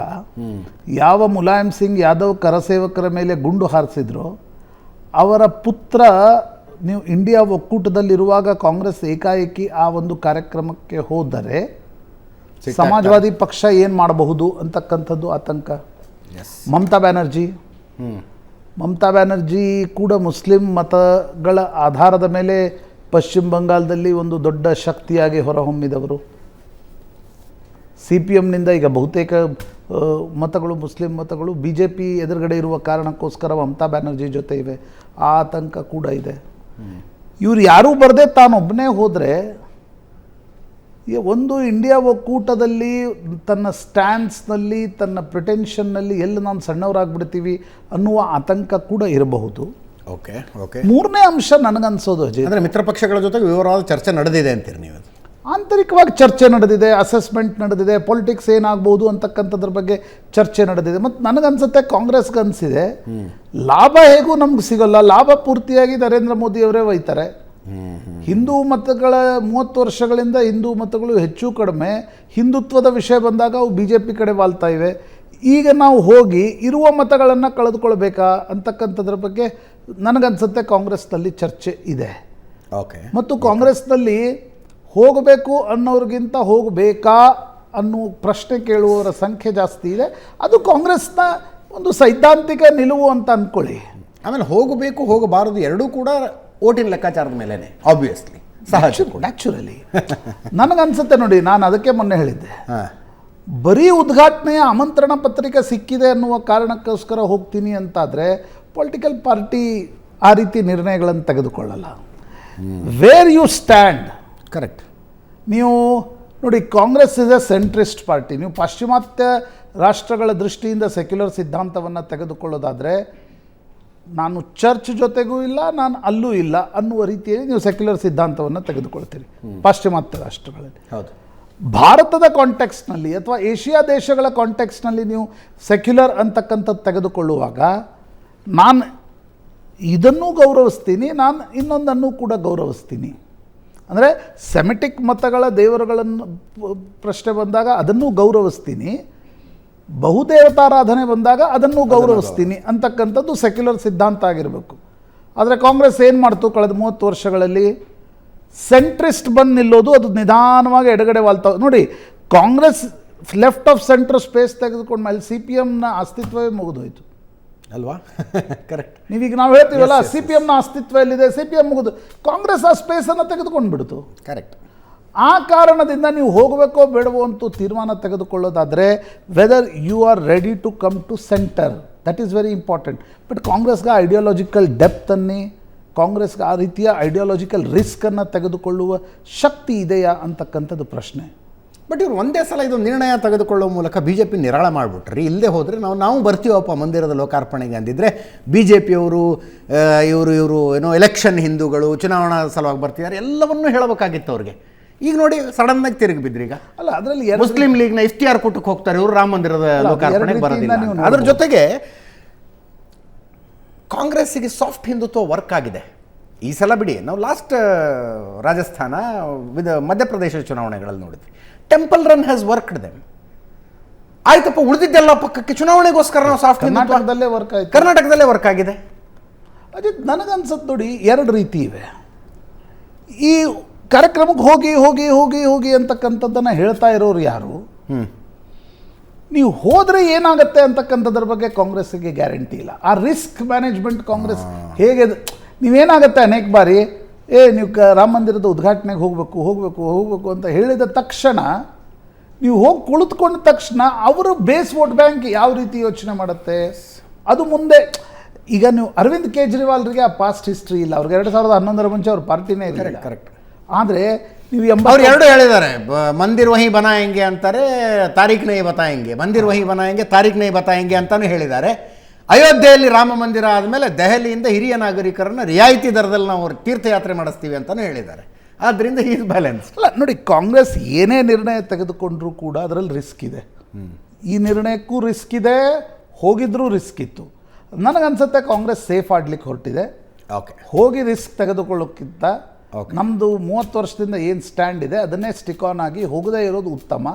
ಯಾವ ಮುಲಾಯಂ ಸಿಂಗ್ ಯಾದವ್ ಕರಸೇವಕರ ಮೇಲೆ ಗುಂಡು ಹಾರಿಸಿದ್ರು, ಅವರ ಪುತ್ರ ನೀವು ಇಂಡಿಯಾ ಒಕ್ಕೂಟದಲ್ಲಿರುವಾಗ ಕಾಂಗ್ರೆಸ್ ಏಕಾಏಕಿ ಆ ಒಂದು ಕಾರ್ಯಕ್ರಮಕ್ಕೆ ಹೋದರೆ ಸಮಾಜವಾದಿ ಪಕ್ಷ ಏನು ಮಾಡಬಹುದು ಅಂತಕ್ಕಂಥದ್ದು ಆತಂಕ. ಮಮತಾ ಬ್ಯಾನರ್ಜಿ ಕೂಡ ಮುಸ್ಲಿಂ ಮತಗಳ ಆಧಾರದ ಮೇಲೆ ಪಶ್ಚಿಮ ಬಂಗಾಳದಲ್ಲಿ ಒಂದು ದೊಡ್ಡ ಶಕ್ತಿಯಾಗಿ ಹೊರಹೊಮ್ಮಿದವರು. CPMನಿಂದ ಈಗ ಬಹುತೇಕ ಮತಗಳು ಮುಸ್ಲಿಂ ಮತಗಳು BJP ಎದುರುಗಡೆ ಇರುವ ಕಾರಣಕ್ಕೋಸ್ಕರ ಮಮತಾ ಬ್ಯಾನರ್ಜಿ ಜೊತೆ ಇವೆ. ಆ ಆತಂಕ ಕೂಡ ಇದೆ. ಇವರು ಯಾರೂ ಬರದೆ ತಾನೊಬ್ಬನೇ ಹೋದರೆ ಒಂದು ಇಂಡಿಯಾ ಒಕ್ಕೂಟದಲ್ಲಿ ತನ್ನ ಸ್ಟ್ಯಾನ್ಸ್ನಲ್ಲಿ ತನ್ನ ಪ್ರಿಟೆನ್ಷನ್ನಲ್ಲಿ ಎಲ್ಲಿ ನಾನು ಸಣ್ಣವರಾಗ್ಬಿಡ್ತೀವಿ ಅನ್ನುವ ಆತಂಕ ಕೂಡ ಇರಬಹುದು.
Okay okay.
3ನೇ ಅಂಶ ನನಗನ್ಸೋದು ಅಜಯ್,
ಅಂದರೆ ಮಿತ್ರ ಪಕ್ಷಗಳ ಜೊತೆಗೆ ವಿವರವಾದ ಚರ್ಚೆ ನಡೆದಿದೆ ಅಂತೀರಿ ನೀವು?
ಆಂತರಿಕವಾಗಿ ಚರ್ಚೆ ನಡೆದಿದೆ, ಅಸೆಸ್ಮೆಂಟ್ ನಡೆದಿದೆ, ಪೊಲಿಟಿಕ್ಸ್ ಏನಾಗ್ಬೋದು ಅಂತಕ್ಕಂಥದ್ರ ಬಗ್ಗೆ ಚರ್ಚೆ ನಡೆದಿದೆ. ಮತ್ತು ನನಗನ್ಸುತ್ತೆ ಕಾಂಗ್ರೆಸ್ಗೆ ಅನಿಸಿದೆ ಲಾಭ ಹೇಗೂ ನಮ್ಗೆ ಸಿಗೋಲ್ಲ, ಲಾಭ ಪೂರ್ತಿಯಾಗಿ ನರೇಂದ್ರ ಮೋದಿಯವರೇ ಒಯ್ತಾರೆ. ಹಿಂದೂ ಮತಗಳ 30 ವರ್ಷಗಳಿಂದ ಹಿಂದೂ ಮತಗಳು ಹೆಚ್ಚು ಕಡಿಮೆ ಹಿಂದುತ್ವದ ವಿಷಯ ಬಂದಾಗ ಅವು BJP ಕಡೆ ವಾಲ್ತಾ ಇವೆ. ಈಗ ನಾವು ಹೋಗಿ ಇರುವ ಮತಗಳನ್ನು ಕಳೆದುಕೊಳ್ಬೇಕಾ ಅಂತಕ್ಕಂಥದ್ರ ಬಗ್ಗೆ ನನಗನ್ಸುತ್ತೆ ಕಾಂಗ್ರೆಸ್ನಲ್ಲಿ ಚರ್ಚೆ ಇದೆ.
ಓಕೆ.
ಮತ್ತು ಕಾಂಗ್ರೆಸ್ನಲ್ಲಿ ಹೋಗಬೇಕು ಅನ್ನೋರಿಗಿಂತ ಹೋಗಬೇಕಾ ಅನ್ನೋ ಪ್ರಶ್ನೆ ಕೇಳುವವರ ಸಂಖ್ಯೆ ಜಾಸ್ತಿ ಇದೆ. ಅದು ಕಾಂಗ್ರೆಸ್ನ ಒಂದು ಸೈದ್ಧಾಂತಿಕ ನಿಲುವು ಅಂತ ಅಂದ್ಕೊಳ್ಳಿ.
ಆಮೇಲೆ ಹೋಗಬೇಕು ಹೋಗಬಾರದು ಎರಡೂ ಕೂಡ ಓಟಿನ ಲೆಕ್ಕಾಚಾರದ ಮೇಲೇನೆ, ಆಬ್ವಿಯಸ್ಲಿ, ಸಹಜ,
ನ್ಯಾಚುರಲಿ. ನನಗನ್ಸುತ್ತೆ ನೋಡಿ, ನಾನು ಅದಕ್ಕೆ ಮೊನ್ನೆ ಹೇಳಿದ್ದೆ, ಬರೀ ಉದ್ಘಾಟನೆಯ ಆಮಂತ್ರಣ ಪತ್ರಿಕೆ ಸಿಕ್ಕಿದೆ ಅನ್ನುವ ಕಾರಣಕ್ಕೋಸ್ಕರ ಹೋಗ್ತೀನಿ ಅಂತಾದರೆ ಪೊಲಿಟಿಕಲ್ ಪಾರ್ಟಿ ಆ ರೀತಿ ನಿರ್ಣಯಗಳನ್ನು ತೆಗೆದುಕೊಳ್ಳಲ್ಲ. Where you stand,
correct.
ನೀವು ನೋಡಿ, Congress is a centrist party. ನೀವು ಪಾಶ್ಚಿಮಾತ್ಯ ರಾಷ್ಟ್ರಗಳ ದೃಷ್ಟಿಯಿಂದ ಸೆಕ್ಯುಲರ್ ಸಿದ್ಧಾಂತವನ್ನು ತೆಗೆದುಕೊಳ್ಳೋದಾದರೆ ನಾನು ಚರ್ಚ್ ಜೊತೆಗೂ ಇಲ್ಲ, ನಾನು ಅಲ್ಲೂ ಇಲ್ಲ ಅನ್ನುವ ರೀತಿಯಲ್ಲಿ ನೀವು ಸೆಕ್ಯುಲರ್ ಸಿದ್ಧಾಂತವನ್ನು ತೆಗೆದುಕೊಳ್ತೀರಿ ಪಾಶ್ಚಿಮಾತ್ಯ ರಾಷ್ಟ್ರಗಳಲ್ಲಿ.
ಹೌದು.
ಭಾರತದ ಕಾಂಟೆಕ್ಸ್ಟ್ನಲ್ಲಿ ಅಥವಾ ಏಷ್ಯಾ ದೇಶಗಳ ಕಾಂಟೆಕ್ಸ್ಟ್ನಲ್ಲಿ ನೀವು ಸೆಕ್ಯುಲರ್ ಅಂತಕ್ಕಂಥದ್ದು ತೆಗೆದುಕೊಳ್ಳುವಾಗ ನಾನು ಇದನ್ನೂ ಗೌರವಿಸ್ತೀನಿ, ನಾನು ಇನ್ನೊಂದನ್ನು ಕೂಡ ಗೌರವಿಸ್ತೀನಿ. ಅಂದರೆ ಸೆಮೆಟಿಕ್ ಮತಗಳ ದೇವರುಗಳನ್ನು ಪ್ರಶ್ನೆ ಬಂದಾಗ ಅದನ್ನು ಗೌರವಿಸ್ತೀನಿ, ಬಹುದೇವತಾರಾಧನೆ ಬಂದಾಗ ಅದನ್ನು ಗೌರವಿಸ್ತೀನಿ ಅಂತಕ್ಕಂಥದ್ದು ಸೆಕ್ಯುಲರ್ ಸಿದ್ಧಾಂತ ಆಗಿರಬೇಕು. ಆದರೆ ಕಾಂಗ್ರೆಸ್ ಏನು ಮಾಡ್ತು ಕಳೆದ 30 ವರ್ಷಗಳಲ್ಲಿ? ಸೆಂಟ್ರಿಸ್ಟ್ ಬಂದು ನಿಲ್ಲೋದು, ಅದು ನಿಧಾನವಾಗಿ ಎಡಗಡೆ ವಾಲ್ತಾ ನೋಡಿ. Congress left of centre space ತೆಗೆದುಕೊಂಡ ಮೇಲೆ CPMನ ಅಸ್ತಿತ್ವವೇ ಮುಗಿದೋಯ್ತು
ಅಲ್ವಾ? ಕರೆಕ್ಟ್.
ನೀವೀಗ ನಾವು ಹೇಳ್ತೀವಲ್ಲ CPMನ ಅಸ್ತಿತ್ವ ಎಲ್ಲಿದೆ, CPM ಮುಗಿದು, ಕಾಂಗ್ರೆಸ್ ಆ ಸ್ಪೇಸನ್ನು ತೆಗೆದುಕೊಂಡು ಬಿಡ್ತು.
ಕರೆಕ್ಟ್.
ಆ ಕಾರಣದಿಂದ ನೀವು ಹೋಗಬೇಕೋ ಬೇಡವೋ ಅಂತೂ ತೀರ್ಮಾನ ತೆಗೆದುಕೊಳ್ಳೋದಾದರೆ whether you are ready to come to centre, that is very important. But ಕಾಂಗ್ರೆಸ್ಗೆ ಐಡಿಯಾಲಜಿಕಲ್ ಡೆಪ್ತನ್ನೇ, ಕಾಂಗ್ರೆಸ್ಗೆ ಆ ರೀತಿಯ ಐಡಿಯಾಲಜಿಕಲ್ ರಿಸ್ಕನ್ನು ತೆಗೆದುಕೊಳ್ಳುವ ಶಕ್ತಿ ಇದೆಯಾ ಅಂತಕ್ಕಂಥದ್ದು ಪ್ರಶ್ನೆ.
ಬಟ್ ಇವರು ಒಂದೇ ಸಲ ಇದು ನಿರ್ಣಯ ತೆಗೆದುಕೊಳ್ಳುವ ಮೂಲಕ BJP ನಿರಾಳ ಮಾಡಿಬಿಟ್ರಿ. ಇಲ್ಲದೆ ಹೋದರೆ ನಾವು ಬರ್ತೀವಪ್ಪ ಮಂದಿರದ ಲೋಕಾರ್ಪಣೆಗೆ ಅಂದಿದ್ರೆ BJPಯವರು ಇವರು ಏನೋ ಎಲೆಕ್ಷನ್ ಹಿಂದೂಗಳು ಚುನಾವಣಾ ಸಲುವಾಗಿ ಬರ್ತಿದ್ದಾರೆ ಎಲ್ಲವನ್ನೂ ಹೇಳಬೇಕಾಗಿತ್ತು ಅವ್ರಿಗೆ. ಈಗ ನೋಡಿ ಸಡನ್ನಾಗಿ ತಿರುಗಿ ಬಿದ್ರಿ. ಈಗ
ಅಲ್ಲ, ಅದರಲ್ಲಿ
ಮುಸ್ಲಿಂ ಲೀಗ್ನ FTR ಕೂಟಕ್ಕೆ ಹೋಗ್ತಾರೆ, ಇವರು ರಾಮ ಮಂದಿರದ ಲೋಕಾರ್ಪಣೆಗೆ ಬರೋದಿಲ್ಲ. ಅದ್ರ ಜೊತೆಗೆ ಕಾಂಗ್ರೆಸ್ಸಿಗೆ ಸಾಫ್ಟ್ ಹಿಂದುತ್ವ ವರ್ಕ್ ಆಗಿದೆ. ಈ ಸಲ ಬಿಡಿ, ನಾವು ಲಾಸ್ಟ್ ರಾಜಸ್ಥಾನ ಮಧ್ಯಪ್ರದೇಶ ಚುನಾವಣೆಗಳಲ್ಲಿ ನೋಡಿದ್ವಿ. Temple run has worked them. ಆಯ್ತಪ್ಪ, ಉಳಿದಿದ್ದೆಲ್ಲ ಪಕ್ಕಕ್ಕೆ ಚುನಾವಣೆಗೋಸ್ಕರ ನಾವು ಸಾಫ್ಟ್
ಕರ್ನಾಟಕದಲ್ಲೇ ವರ್ಕ್ ಆಯ್ತು.
ಕರ್ನಾಟಕದಲ್ಲೇ ವರ್ಕ್ ಆಗಿದೆ.
ಅಜಿತ್, ನನಗನ್ಸುತ್ತೆ ನೋಡಿ, ಎರಡು ರೀತಿ ಇವೆ. ಈ ಕಾರ್ಯಕ್ರಮಕ್ಕೆ ಹೋಗಿ ಹೋಗಿ ಹೋಗಿ ಹೋಗಿ ಅಂತಕ್ಕಂಥದ್ದನ್ನು ಹೇಳ್ತಾ ಇರೋರು ಯಾರು, ನೀವು ಹೋದರೆ ಏನಾಗುತ್ತೆ ಅಂತಕ್ಕಂಥದ್ರ ಬಗ್ಗೆ ಕಾಂಗ್ರೆಸ್ಸಿಗೆ ಗ್ಯಾರಂಟಿ ಇಲ್ಲ. ಆ ರಿಸ್ಕ್ ಮ್ಯಾನೇಜ್ಮೆಂಟ್ ಕಾಂಗ್ರೆಸ್ ಹೇಗೆ, ನೀವೇನಾಗುತ್ತೆ ಅನೇಕ ಬಾರಿ ನೀವು ರಾಮ ಮಂದಿರದ ಉದ್ಘಾಟನೆಗೆ ಹೋಗಬೇಕು ಹೋಗಬೇಕು ಹೋಗಬೇಕು ಅಂತ ಹೇಳಿದ ತಕ್ಷಣ, ನೀವು ಹೋಗಿ ಕುಳಿತುಕೊಂಡ ತಕ್ಷಣ ಅವರು ಬೇಸ್ ವೋಟ್ ಬ್ಯಾಂಕ್ ಯಾವ ರೀತಿ ಯೋಚನೆ ಮಾಡುತ್ತೆ ಅದು ಮುಂದೆ. ಈಗ ನೀವು ಅರವಿಂದ್ ಕೇಜ್ರಿವಾಲ್ರಿಗೆ ಆ ಪಾಸ್ಟ್ ಹಿಸ್ಟ್ರಿ ಇಲ್ಲ, ಅವ್ರಿಗೆ 2011 ಮುಂಚೆ ಅವ್ರ ಪಾರ್ಟಿನೇ ಇಲ್ಲ. ಕರೆಕ್ಟ್. ಆದರೆ ನೀವು
ಅವ್ರು ಎರಡು ಹೇಳಿದ್ದಾರೆ, ಮಂದಿರ್ ವಹಿ ಬನಾಯಂಗೆ ಅಂತಾರೆ, ತಾರೀಖ್ ನೈ ಬತಾಯಂಗೆ, ಮಂದಿರ್ ವಹಿ ಬನಾಯಂಗೆ, ತಾರೀಖ್ ನೈ ಬತಾಯಂಗೆ ಅಂತಾನು ಹೇಳಿದ್ದಾರೆ. ಅಯೋಧ್ಯೆಯಲ್ಲಿ ರಾಮ ಮಂದಿರ ಆದಮೇಲೆ ದೆಹಲಿಯಿಂದ ಹಿರಿಯ ನಾಗರಿಕರನ್ನು ರಿಯಾಯಿತಿ ದರದಲ್ಲಿ ನಾವು ತೀರ್ಥಯಾತ್ರೆ ಮಾಡಿಸ್ತೀವಿ ಅಂತಲೂ ಹೇಳಿದ್ದಾರೆ. ಆದ್ದರಿಂದ ಈಸ್ ಬ್ಯಾಲೆನ್ಸ್.
ಅಲ್ಲ ನೋಡಿ, ಕಾಂಗ್ರೆಸ್ ಏನೇ ನಿರ್ಣಯ ತೆಗೆದುಕೊಂಡ್ರೂ ಕೂಡ ಅದರಲ್ಲಿ ರಿಸ್ಕ್ ಇದೆ. ಈ ನಿರ್ಣಯಕ್ಕೂ ರಿಸ್ಕ್ ಇದೆ, ಹೋಗಿದ್ರೂ ರಿಸ್ಕ್ ಇತ್ತು. ನನಗನ್ಸುತ್ತೆ ಕಾಂಗ್ರೆಸ್ ಸೇಫ್ ಆಡ್ಲಿಕ್ಕೆ ಹೊರಟಿದೆ.
ಓಕೆ,
ಹೋಗಿ ರಿಸ್ಕ್ ತೆಗೆದುಕೊಳ್ಳೋಕ್ಕಿಂತ ನಮ್ಮದು 30 ವರ್ಷದಿಂದ ಏನು ಸ್ಟ್ಯಾಂಡ್ ಇದೆ ಅದನ್ನೇ ಸ್ಟಿಕ್ ಆನ್ ಆಗಿ ಹೋಗದೇ ಇರೋದು ಉತ್ತಮ.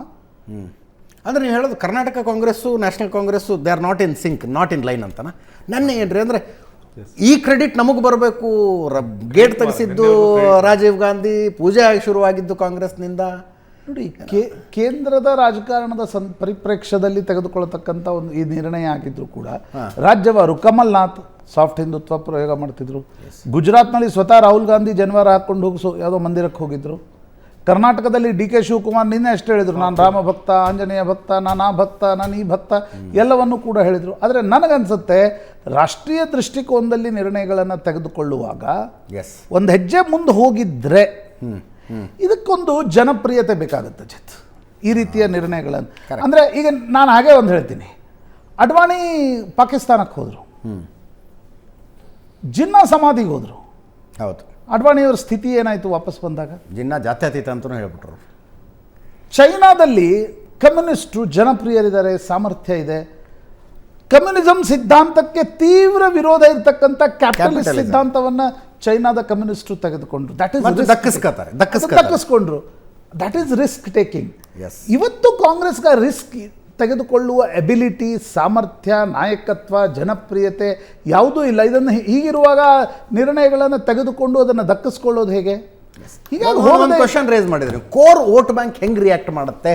ಅಂದರೆ ನೀವು ಹೇಳೋದು Karnataka Congress national Congress they are not in sync, not in line ಅಂತನಾ? ನನ್ನ ಏನ್ರಿ ಅಂದರೆ ಈ ಕ್ರೆಡಿಟ್ ನಮಗೆ ಬರಬೇಕು. ಗೇಟ್ ತೆಗೆಸಿದ್ದು ರಾಜೀವ್ ಗಾಂಧಿ, ಪೂಜೆ ಶುರುವಾಗಿದ್ದು ಕಾಂಗ್ರೆಸ್ನಿಂದ.
ನೋಡಿ, ಕೇಂದ್ರದ ರಾಜಕಾರಣದ ಪರಿಪ್ರೇಕ್ಷ್ಯದಲ್ಲಿ ತೆಗೆದುಕೊಳ್ಳತಕ್ಕಂಥ ಒಂದು ಈ ನಿರ್ಣಯ ಆಗಿದ್ರು ಕೂಡ ರಾಜ್ಯವಾರು ಕಮಲ್ನಾಥ್ ಸಾಫ್ಟ್ ಹಿಂದುತ್ವ ಪ್ರಯೋಗ ಮಾಡ್ತಿದ್ರು. ಗುಜರಾತ್ನಲ್ಲಿ ಸ್ವತಃ ರಾಹುಲ್ ಗಾಂಧಿ ಜನವಾರ ಹಾಕ್ಕೊಂಡು ಹೋಗಿಸೋ ಯಾವುದೋ ಮಂದಿರಕ್ಕೆ ಹೋಗಿದ್ರು. ಕರ್ನಾಟಕದಲ್ಲಿ DK ಶಿವಕುಮಾರ್ ನಿನ್ನೆ ಅಷ್ಟು ಹೇಳಿದರು, ನಾನು ರಾಮ ಭಕ್ತ, ಆಂಜನೇಯ ಭಕ್ತ, ನಾನು ಆ ಭಕ್ತ, ನಾನು ಈ ಭಕ್ತ, ಎಲ್ಲವನ್ನೂ ಕೂಡ ಹೇಳಿದರು. ಆದರೆ ನನಗನ್ಸುತ್ತೆ ರಾಷ್ಟ್ರೀಯ ದೃಷ್ಟಿಕೋನದಲ್ಲಿ ನಿರ್ಣಯಗಳನ್ನು ತೆಗೆದುಕೊಳ್ಳುವಾಗ ಒಂದು ಹೆಜ್ಜೆ ಮುಂದೆ ಹೋಗಿದ್ರೆ ಇದಕ್ಕೊಂದು ಜನಪ್ರಿಯತೆ ಬೇಕಾಗುತ್ತೆ ಜಿತ್, ಈ ರೀತಿಯ ನಿರ್ಣಯಗಳನ್ನು. ಅಂದರೆ ಈಗ ನಾನು ಹಾಗೆ ಒಂದು ಹೇಳ್ತೀನಿ, ಅಡ್ವಾಣಿ ಪಾಕಿಸ್ತಾನಕ್ಕೆ ಹೋದರು, ಜಿನ್ನಾ ಸಮಾಧಿಗೆ ಹೋದರು.
ಹೌದು,
ಅಡ್ವಾಣಿಯವ್ರ ಸ್ಥಿತಿ ಏನಾಯಿತು ವಾಪಸ್ ಬಂದಾಗ?
ಜಿನ್ನಾ ಜಾತ್ಯತೀತ ಅಂತಲೂ ಹೇಳ್ಬಿಟ್ರು.
ಚೈನಾದಲ್ಲಿ ಕಮ್ಯುನಿಸ್ಟರು ಜನಪ್ರಿಯರಿದ್ದಾರೆ, ಸಾಮರ್ಥ್ಯ ಇದೆ. ಕಮ್ಯುನಿಸಂ ಸಿದ್ಧಾಂತಕ್ಕೆ ತೀವ್ರ ವಿರೋಧ ಇರತಕ್ಕಂಥ ಕ್ಯಾಪಿಟಲಿಸ್ಟ್ ಸಿದ್ಧಾಂತವನ್ನು ಚೈನಾದ ಕಮ್ಯುನಿಸ್ಟರು ತೆಗೆದುಕೊಂಡ್ರು. ದಕ್ಕಿಸ್ಕೊಂಡ್ರು. That is risk taking. ಇವತ್ತು ಕಾಂಗ್ರೆಸ್ಗೆ ರಿಸ್ಕ್ ತೆಗೆದುಕೊಳ್ಳುವ ಎಬಿಲಿಟಿ, ಸಾಮರ್ಥ್ಯ, ನಾಯಕತ್ವ, ಜನಪ್ರಿಯತೆ ಯಾವುದೂ ಇಲ್ಲ. ಇದನ್ನು ಹೀಗಿರುವಾಗ ನಿರ್ಣಯಗಳನ್ನು ತೆಗೆದುಕೊಂಡು ಅದನ್ನು ದಕ್ಕಿಸ್ಕೊಳ್ಳೋದು ಹೇಗೆ?
ಹೀಗಾಗಿ ಒಂದು ಕ್ವಶನ್ ರೇಸ್ ಮಾಡಿದ್ರು, ಕೋರ್ ವೋಟ್ ಬ್ಯಾಂಕ್ ಹೆಂಗೆ ರಿಯಾಕ್ಟ್ ಮಾಡುತ್ತೆ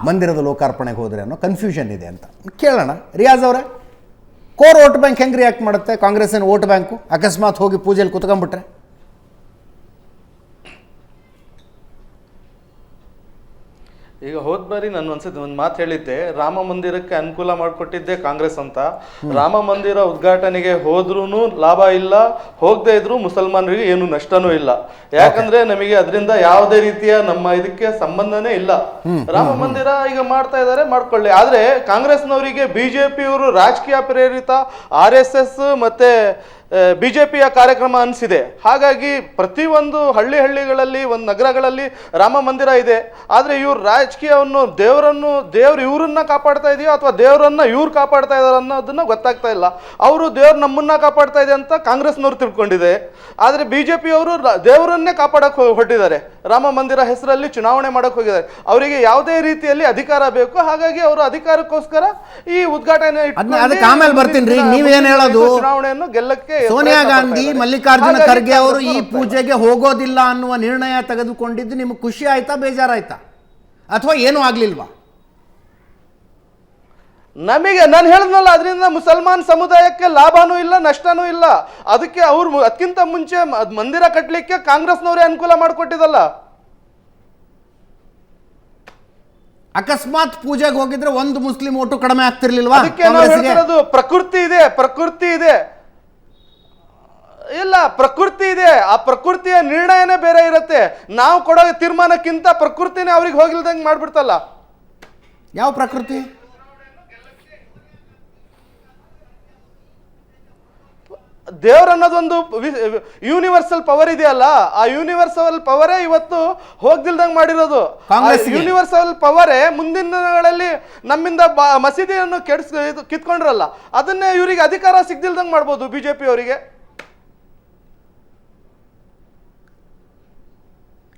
ಮಂದಿರದ ಲೋಕಾರ್ಪಣೆಗೆ ಹೋದ್ರೆ ಅನ್ನೋ ಕನ್ಫ್ಯೂಷನ್ ಇದೆ ಅಂತ ಕೇಳೋಣ. ರಿಯಾಜ್ ಅವರೇ, ಕೋರ್ ವೋಟ್ ಬ್ಯಾಂಕ್ ಹೆಂಗೆ ರಿಯಾಕ್ಟ್ ಮಾಡುತ್ತೆ? ಕಾಂಗ್ರೆಸ್ಸಿನ ವೋಟ್ ಬ್ಯಾಂಕು ಅಕಸ್ಮಾತ್ ಹೋಗಿ ಪೂಜೆಯಲ್ಲಿ ಕುತ್ಕೊಂಡ್ಬಿಟ್ರೆ?
ಈಗ ಹೋದ್ ಬಾರಿ ನಾನು ಒಂದು ಮಾತು ಹೇಳಿದ್ದೆ, ರಾಮ ಮಂದಿರಕ್ಕೆ ಅನುಕೂಲ ಮಾಡಿಕೊಟ್ಟಿದ್ದೆ ಕಾಂಗ್ರೆಸ್ ಅಂತ. ರಾಮ ಮಂದಿರ ಉದ್ಘಾಟನೆಗೆ ಹೋದ್ರೂ ಲಾಭ ಇಲ್ಲ, ಹೋಗದೆ ಇದ್ರು ಮುಸಲ್ಮಾನರಿಗೆ ಏನು ನಷ್ಟನೂ ಇಲ್ಲ. ಯಾಕಂದ್ರೆ ನಮಗೆ ಅದರಿಂದ ಯಾವುದೇ ರೀತಿಯ ನಮ್ಮ ಇದಕ್ಕೆ ಸಂಬಂಧನೇ ಇಲ್ಲ. ರಾಮ ಮಂದಿರ ಈಗ ಮಾಡ್ತಾ ಇದ್ದಾರೆ, ಮಾಡ್ಕೊಳ್ಳಿ. ಆದ್ರೆ ಕಾಂಗ್ರೆಸ್ನವರಿಗೆ ಬಿಜೆಪಿಯವರು ರಾಜಕೀಯ ಪ್ರೇರಿತ RSS ಮತ್ತೆ ಬಿಜೆಪಿಯ ಕಾರ್ಯಕ್ರಮ ಅನಿಸಿದೆ. ಹಾಗಾಗಿ ಪ್ರತಿಯೊಂದು ಹಳ್ಳಿಗಳಲ್ಲಿ ಒಂದು ನಗರಗಳಲ್ಲಿ ರಾಮ ಮಂದಿರ ಇದೆ. ಆದರೆ ಇವ್ರು ರಾಜಕೀಯವನ್ನು ದೇವ್ರು ಇವ್ರನ್ನ ಕಾಪಾಡ್ತಾ ಇದೆಯೋ ಅಥವಾ ದೇವರನ್ನ ಇವ್ರು ಕಾಪಾಡ್ತಾ ಇದಾರೆ ಅನ್ನೋದನ್ನ ಗೊತ್ತಾಗ್ತಾ ಇಲ್ಲ. ಅವರು ದೇವ್ರು ನಮ್ಮನ್ನ ಕಾಪಾಡ್ತಾ ಇದೆ ಅಂತ ಕಾಂಗ್ರೆಸ್ನವ್ರು ತಿಳ್ಕೊಂಡಿದೆ. ಆದರೆ ಬಿಜೆಪಿಯವರು ದೇವರನ್ನೇ ಕಾಪಾಡಕ್ಕೆ ಹೊರಟಿದ್ದಾರೆ. ರಾಮ ಮಂದಿರ ಹೆಸರಲ್ಲಿ ಚುನಾವಣೆ ಮಾಡಕ್ಕೆ ಹೋಗಿದ್ದಾರೆ. ಅವರಿಗೆ ಯಾವುದೇ ರೀತಿಯಲ್ಲಿ ಅಧಿಕಾರ ಬೇಕು. ಹಾಗಾಗಿ ಅವರು ಅಧಿಕಾರಕ್ಕೋಸ್ಕರ ಈ ಉದ್ಘಾಟನೆ ಚುನಾವಣೆಯನ್ನು ಗೆಲ್ಲಕ್ಕೆ
ಸೋನಿಯಾ ಗಾಂಧಿ, ಮಲ್ಲಿಕಾರ್ಜುನ ಖರ್ಗೆ ಅವರು ಈ ಪೂಜೆಗೆ ಹೋಗೋದಿಲ್ಲ ಅನ್ನುವ ನಿರ್ಣಯ ತೆಗೆದುಕೊಂಡಿದ್ದು ನಿಮ್ಗೆ ಖುಷಿ ಆಯ್ತಾ, ಬೇಜಾರಾಯ್ತಾ, ಅಥವಾ ಏನೂ ಆಗ್ಲಿಲ್ವಾ?
ನಮಗೆ ನಾನು ಹೇಳಿದ್ನಲ್ಲ, ಅದರಿಂದ ಮುಸಲ್ಮಾನ್ ಸಮುದಾಯಕ್ಕೆ ಲಾಭನೂ ಇಲ್ಲ, ನಷ್ಟನೂ ಇಲ್ಲ. ಅದಕ್ಕೆ ಅದಕ್ಕಿಂತ ಮುಂಚೆ ಮಂದಿರ ಕಟ್ಟಲಿಕ್ಕೆ ಕಾಂಗ್ರೆಸ್ನವರೇ ಅನುಕೂಲ ಮಾಡಿಕೊಟ್ಟಿದ್ದಲ್ಲ.
ಅಕಸ್ಮಾತ್ ಪೂಜೆಗೆ ಹೋಗಿದ್ರೆ ಒಂದು ಮುಸ್ಲಿಂ ಓಟು ಕಡಿಮೆ ಆಗ್ತಿರ್ಲಿಲ್ವಾ?
ಅದಕ್ಕೆ ನಾವು ಹೇಳ್ತಿರೋದು ಪ್ರಕೃತಿ ಇದೆ. ಇಲ್ಲ, ಪ್ರಕೃತಿ ಇದೆ. ಆ ಪ್ರಕೃತಿಯ ನಿರ್ಣಯನೇ ಬೇರೆ ಇರುತ್ತೆ. ನಾವು ಕೊಡೋ ತೀರ್ಮಾನಕ್ಕಿಂತ ಪ್ರಕೃತಿನೇ ಅವ್ರಿಗೆ ಹೋಗಿಲ್ದಂಗೆ ಮಾಡ್ಬಿಡ್ತಲ್ಲ.
ಯಾವ ಪ್ರಕೃತಿ?
ದೇವ್ರ ಅನ್ನೋದೊಂದು ಯೂನಿವರ್ಸಲ್ ಪವರ್ ಇದೆಯಲ್ಲ, ಆ ಯೂನಿವರ್ಸಲ್ ಪವರೇ ಇವತ್ತು ಹೋಗ್ದಿಲ್ದಂಗೆ ಮಾಡಿರೋದು. ಯೂನಿವರ್ಸಲ್ ಪವರೇ ಮುಂದಿನ ದಿನಗಳಲ್ಲಿ ನಮ್ಮಿಂದ ಮಸೀದಿಯನ್ನು ಕಿತ್ಕೊಂಡ್ರಲ್ಲ, ಅದನ್ನೇ ಇವರಿಗೆ ಅಧಿಕಾರ ಸಿಗ್ದಿಲ್ದಂಗೆ ಮಾಡ್ಬೋದು ಬಿಜೆಪಿ ಅವರಿಗೆ.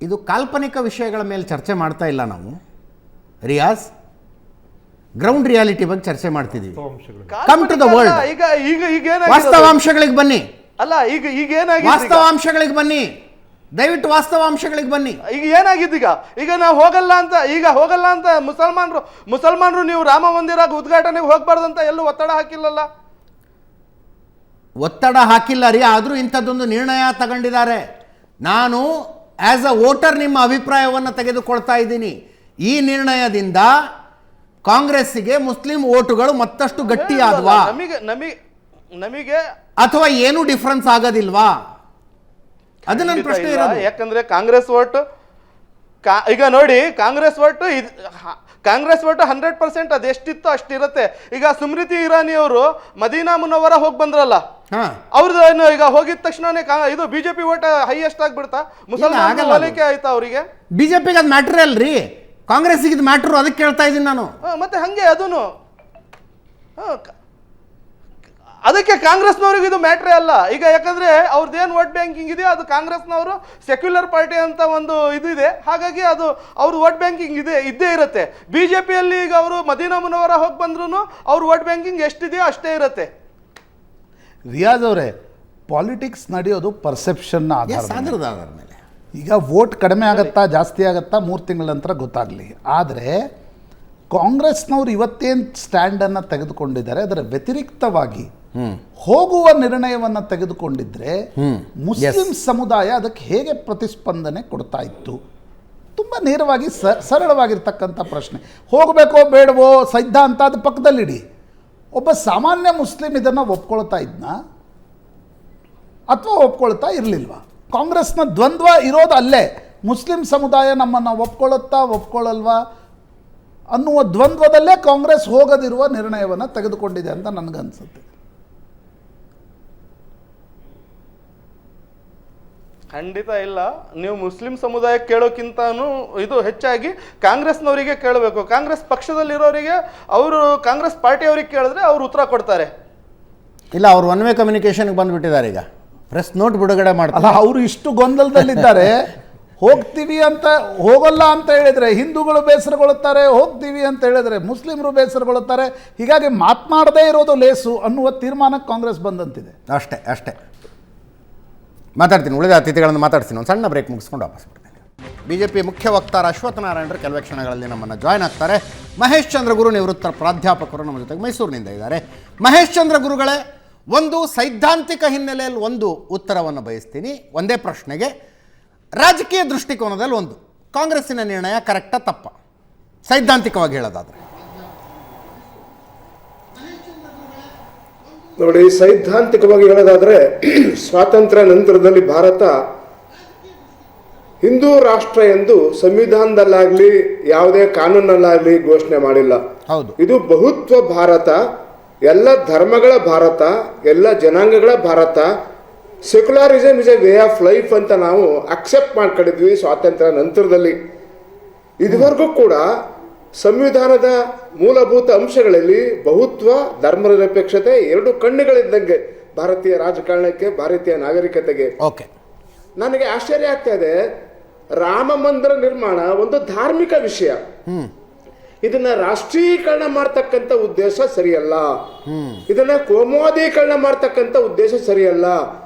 ಇದು ಕಾಲ್ಪನಿಕ ವಿಷಯಗಳ ಮೇಲೆ ಚರ್ಚೆ ಮಾಡ್ತಾ ಇಲ್ಲ ನಾವು ರಿಯಾಜ್, ಗ್ರೌಂಡ್ ರಿಯಾಲಿಟಿ ಬಗ್ಗೆ ಚರ್ಚೆ ಮಾಡ್ತಿದ್ದೀವಿ. Come to the world.
ಈಗ ಈಗ ಈಗ ಏನಾಗಿದೆ?
ವಾಸ್ತವಾಂಶಗಳಿಗೆ ಬನ್ನಿ.
ಅಲ್ಲ ಈಗ ಏನಾಗಿದೆ?
ವಾಸ್ತವಾಂಶಗಳಿಗೆ ಬನ್ನಿ, ದಯವಿಟ್ಟು ವಾಸ್ತವಾಂಶಗಳಿಗೆ ಬನ್ನಿ.
ಈಗ ಏನಾಗಿದ್ದು? ಈಗ ನಾವು ಹೋಗಲ್ಲ ಅಂತ ಮುಸಲ್ಮಾನರು ನೀವು ರಾಮ ಮಂದಿರ ಉದ್ಘಾಟನೆಗೆ ಹೋಗ್ಬಾರ್ದಂತ ಎಲ್ಲೂ ಒತ್ತಡ ಹಾಕಿಲ್ಲಲ್ಲ.
ಒತ್ತಡ ಹಾಕಿಲ್ಲ ರೀ, ಆದರೂ ಇಂಥದ್ದೊಂದು ನಿರ್ಣಯ ತಗೊಂಡಿದ್ದಾರೆ. ನಾನು ಆಸ್ ಅ ವೋಟರ್ ನಿಮ್ಮ ಅಭಿಪ್ರಾಯವನ್ನು ತೆಗೆದುಕೊಳ್ತಾ ಇದ್ದೀನಿ. ಈ ನಿರ್ಣಯದಿಂದ ಕಾಂಗ್ರೆಸ್ಸಿಗೆ ಮುಸ್ಲಿಂ ಓಟುಗಳು ಮತ್ತಷ್ಟು ಗಟ್ಟಿಯಾದ್ವಾ,
ನಮಗೆ
ಅಥವಾ ಏನು ಡಿಫರೆನ್ಸ್ ಆಗೋದಿಲ್ವಾ? ಅದು ನನ್ನ ಪ್ರಶ್ನೆ ಇರೋದು.
ಯಾಕಂದ್ರೆ ಕಾಂಗ್ರೆಸ್ ಓಟ್ ಈಗ ನೋಡಿ, ಕಾಂಗ್ರೆಸ್ ಓಟ್ 100% ಅದೆಷ್ಟಿತ್ತು ಅಷ್ಟಿರುತ್ತೆ. ಈಗ ಸ್ಮೃತಿ ಇರಾನಿ ಅವರು ಮದೀನಾ ಮುನವ್ವರ ಹೋಗಿ ಬಂದ್ರಲ್ಲ, ಅವ್ರದ್ದು ಈಗ ಹೋಗಿದ ತಕ್ಷಣನೇ ಇದು ಬಿಜೆಪಿ ಓಟ್ ಹೈಯೆಸ್ಟ್ ಆಗ್ಬಿಡ್ತಾ? ಮುಸಲ್ಮಾನ ಹೋಲಿಕೆ ಆಯ್ತಾ ಅವರಿಗೆ?
ಬಿಜೆಪಿಗೆ ಅದು ಮ್ಯಾಟ್ರ್ ಅಲ್ರಿ, ಕಾಂಗ್ರೆಸ್ಸಿಗೆ ಇದು ಮ್ಯಾಟ್ರು. ಅದಕ್ಕೆ ಕೇಳ್ತಾ ಇದ್ದೀನಿ ನಾನು.
ಮತ್ತೆ ಹಂಗೆ ಅದನ್ನು ಅದಕ್ಕೆ ಕಾಂಗ್ರೆಸ್ನವ್ರಿಗೆ ಇದು ಮ್ಯಾಟ್ರೇ ಅಲ್ಲ ಈಗ. ಯಾಕಂದ್ರೆ ಅವ್ರದ್ದೇನು ವೋಟ್ ಬ್ಯಾಂಕಿಂಗ್ ಇದೆಯೋ ಅದು ಕಾಂಗ್ರೆಸ್ನವರು ಸೆಕ್ಯುಲರ್ ಪಾರ್ಟಿ ಅಂತ ಒಂದು ಇದು ಇದೆ, ಹಾಗಾಗಿ ಅದು ಅವ್ರ ವೋಟ್ ಬ್ಯಾಂಕಿಂಗ್ ಇದ್ದೇ ಇರುತ್ತೆ. ಬಿಜೆಪಿಯಲ್ಲಿ ಈಗ ಅವರು ಮದೀನಾ ಮುನವ್ವರ ಹೋಗಿ ಬಂದ್ರು ಅವ್ರ ವೋಟ್ ಬ್ಯಾಂಕಿಂಗ್ ಎಷ್ಟಿದೆಯೋ ಅಷ್ಟೇ ಇರುತ್ತೆ.
ರಿಯಾಜ್ ಅವರೇ, ಪಾಲಿಟಿಕ್ಸ್ ನಡೆಯೋದು ಪರ್ಸೆಪ್ಷನ್ನ ಆಧಾರದ
ಮೇಲೆ.
ಈಗ ವೋಟ್ ಕಡಿಮೆ ಆಗುತ್ತಾ ಜಾಸ್ತಿ ಆಗುತ್ತಾ 3 ತಿಂಗಳ ನಂತರ ಗೊತ್ತಾಗಲಿ. ಆದರೆ ಕಾಂಗ್ರೆಸ್ನವ್ರು ಇವತ್ತೇನು ಸ್ಟ್ಯಾಂಡನ್ನು ತೆಗೆದುಕೊಂಡಿದ್ದಾರೆ ಅದರ ವ್ಯತಿರಿಕ್ತವಾಗಿ ಹೋಗುವ ನಿರ್ಣಯವನ್ನು ತೆಗೆದುಕೊಂಡಿದ್ರೆ ಮುಸ್ಲಿಂ ಸಮುದಾಯ ಅದಕ್ಕೆ ಹೇಗೆ ಪ್ರತಿಸ್ಪಂದನೆ ಕೊಡ್ತಾ ಇತ್ತು? ತುಂಬ ನೇರವಾಗಿ ಸರಳವಾಗಿರ್ತಕ್ಕಂಥ ಪ್ರಶ್ನೆ. ಹೋಗಬೇಕೋ ಬೇಡವೋ ಸಿದ್ಧಾಂತ ಅದು ಪಕ್ಕದಲ್ಲಿಡಿ. ಒಬ್ಬ ಸಾಮಾನ್ಯ ಮುಸ್ಲಿಂ ಇದನ್ನು ಒಪ್ಕೊಳ್ತಾ ಇದ್ನ ಅಥವಾ ಒಪ್ಕೊಳ್ತಾ ಇರಲಿಲ್ವಾ? ಕಾಂಗ್ರೆಸ್ನ ದ್ವಂದ್ವ ಇರೋದು ಅಲ್ಲೇ. ಮುಸ್ಲಿಂ ಸಮುದಾಯ ನಮ್ಮನ್ನು ಒಪ್ಕೊಳ್ಳಲ್ವಾ ಅನ್ನುವ ದ್ವಂದ್ವದಲ್ಲೇ ಕಾಂಗ್ರೆಸ್ ಹೋಗದಿರುವ ನಿರ್ಣಯವನ್ನು ತೆಗೆದುಕೊಂಡಿದೆ ಅಂತ ನನಗನ್ಸುತ್ತೆ.
ಖಂಡಿತ ಇಲ್ಲ. ನೀವು ಮುಸ್ಲಿಂ ಸಮುದಾಯಕ್ಕೆ ಕೇಳೋಕ್ಕಿಂತನೂ ಇದು ಹೆಚ್ಚಾಗಿ ಕಾಂಗ್ರೆಸ್ನವರಿಗೆ ಕೇಳಬೇಕು. ಕಾಂಗ್ರೆಸ್ ಪಕ್ಷದಲ್ಲಿರೋರಿಗೆ, ಅವರು ಕಾಂಗ್ರೆಸ್ ಪಾರ್ಟಿಯವ್ರಿಗೆ ಕೇಳಿದ್ರೆ ಅವರು ಉತ್ತರ ಕೊಡ್ತಾರೆ.
ಇಲ್ಲ, ಅವರು ಒನ್ ವೇ ಕಮ್ಯುನಿಕೇಶನ್ಗೆ ಬಂದುಬಿಟ್ಟಿದ್ದಾರೆ. ಈಗ ಪ್ರೆಸ್ ನೋಟ್ ಬಿಡುಗಡೆ ಮಾಡ್ತಾರೆ.
ಅವರು ಇಷ್ಟು ಗೊಂದಲದಲ್ಲಿದ್ದಾರೆ. ಹೋಗ್ತೀವಿ ಅಂತ ಹೋಗಲ್ಲ ಅಂತ ಹೇಳಿದರೆ ಹಿಂದೂಗಳು ಬೇಸರಗೊಳ್ಳುತ್ತಾರೆ, ಹೋಗ್ತೀವಿ ಅಂತ ಹೇಳಿದರೆ ಮುಸ್ಲಿಮರು ಬೇಸರಗೊಳ್ಳುತ್ತಾರೆ. ಹೀಗಾಗಿ ಮಾತನಾಡದೇ ಇರೋದು ಲೇಸು ಅನ್ನುವ ತೀರ್ಮಾನಕ್ಕೆ ಕಾಂಗ್ರೆಸ್ ಬಂದಂತಿದೆ.
ಅಷ್ಟೇ ಮಾತಾಡ್ತೀನಿ. ಉಳಿದ ಅತಿಥಿಗಳನ್ನು ಮಾತಾಡ್ತೀನಿ. ಒಂದು ಸಣ್ಣ ಬ್ರೇಕ್ ಮುಗಿಸ್ಕೊಂಡು ವಾಪಸ್ ಬರ್ತೀನಿ. ಬಿಜೆಪಿ ಮುಖ್ಯ ವಕ್ತಾರ ಅಶ್ವತ್ಥ ನಾರಾಯಣರು ಕೆಲವೇ ಕ್ಷಣಗಳಲ್ಲಿ ನಮ್ಮನ್ನು ಜಾಯ್ನ್ ಆಗ್ತಾರೆ. ಮಹೇಶ್ ಚಂದ್ರ ಗುರು ನಿವೃತ್ತ ಪ್ರಾಧ್ಯಾಪಕರು ನಮ್ಮ ಜೊತೆಗೆ ಮೈಸೂರಿನಿಂದ ಇದ್ದಾರೆ. ಮಹೇಶ್ ಚಂದ್ರ ಗುರುಗಳೇ, ಒಂದು ಸೈದ್ಧಾಂತಿಕ ಹಿನ್ನೆಲೆಯಲ್ಲಿ ಒಂದು ಉತ್ತರವನ್ನು ಬಯಸ್ತೀನಿ ಒಂದೇ ಪ್ರಶ್ನೆಗೆ. ರಾಜಕೀಯ ದೃಷ್ಟಿಕೋನದಲ್ಲಿ ಒಂದು, ಕಾಂಗ್ರೆಸ್ಸಿನ ನಿರ್ಣಯ ಕರೆಕ್ಟಾ ತಪ್ಪ ಸೈದ್ಧಾಂತಿಕವಾಗಿ ಹೇಳೋದಾದ್ರೆ?
ನೋಡಿ, ಸೈದ್ಧಾಂತಿಕವಾಗಿ ಹೇಳೋದಾದ್ರೆ ಸ್ವಾತಂತ್ರ್ಯ ನಂತರದಲ್ಲಿ ಭಾರತ ಹಿಂದೂ ರಾಷ್ಟ್ರ ಎಂದು ಸಂವಿಧಾನದಲ್ಲಾಗ್ಲಿ ಯಾವುದೇ ಕಾನೂನಲ್ಲಾಗ್ಲಿ ಘೋಷಣೆ ಮಾಡಿಲ್ಲ.
ಹೌದು,
ಇದು ಬಹುತ್ವ ಭಾರತ, ಎಲ್ಲ ಧರ್ಮಗಳ ಭಾರತ, ಎಲ್ಲ ಜನಾಂಗಗಳ Bharat. Secularism is A way of life ಅಂತ ನಾವು ಅಕ್ಸೆಪ್ಟ್ ಮಾಡ್ಕೊಂಡಿದ್ವಿ ಸ್ವಾತಂತ್ರ್ಯ ನಂತರದಲ್ಲಿ. ಇದುವರೆಗೂ ಕೂಡ ಸಂವಿಧಾನದ ಮೂಲಭೂತ ಅಂಶಗಳಲ್ಲಿ ಬಹುತ್ವ, ಧರ್ಮನಿರಪೇಕ್ಷತೆ ಎರಡು ಕಣ್ಣುಗಳಿದ್ದಂಗೆ ಭಾರತೀಯ ರಾಜಕಾರಣಕ್ಕೆ, ಭಾರತೀಯ ನಾಗರಿಕತೆಗೆ.
ಓಕೆ,
ನನಗೆ ಆಶ್ಚರ್ಯ ಆಗ್ತಾ ಇದೆ, ರಾಮ ಮಂದಿರ ನಿರ್ಮಾಣ ಒಂದು ಧಾರ್ಮಿಕ ವಿಷಯ. ಇದನ್ನ ರಾಷ್ಟ್ರೀಕರಣ ಮಾಡ್ತಕ್ಕಂಥ ಉದ್ದೇಶ ಸರಿಯಲ್ಲ. ಇದನ್ನ ಕೋಮುವಾದೀಕರಣ ಮಾಡ್ತಕ್ಕಂಥ ಉದ್ದೇಶ ಸರಿಯಲ್ಲ.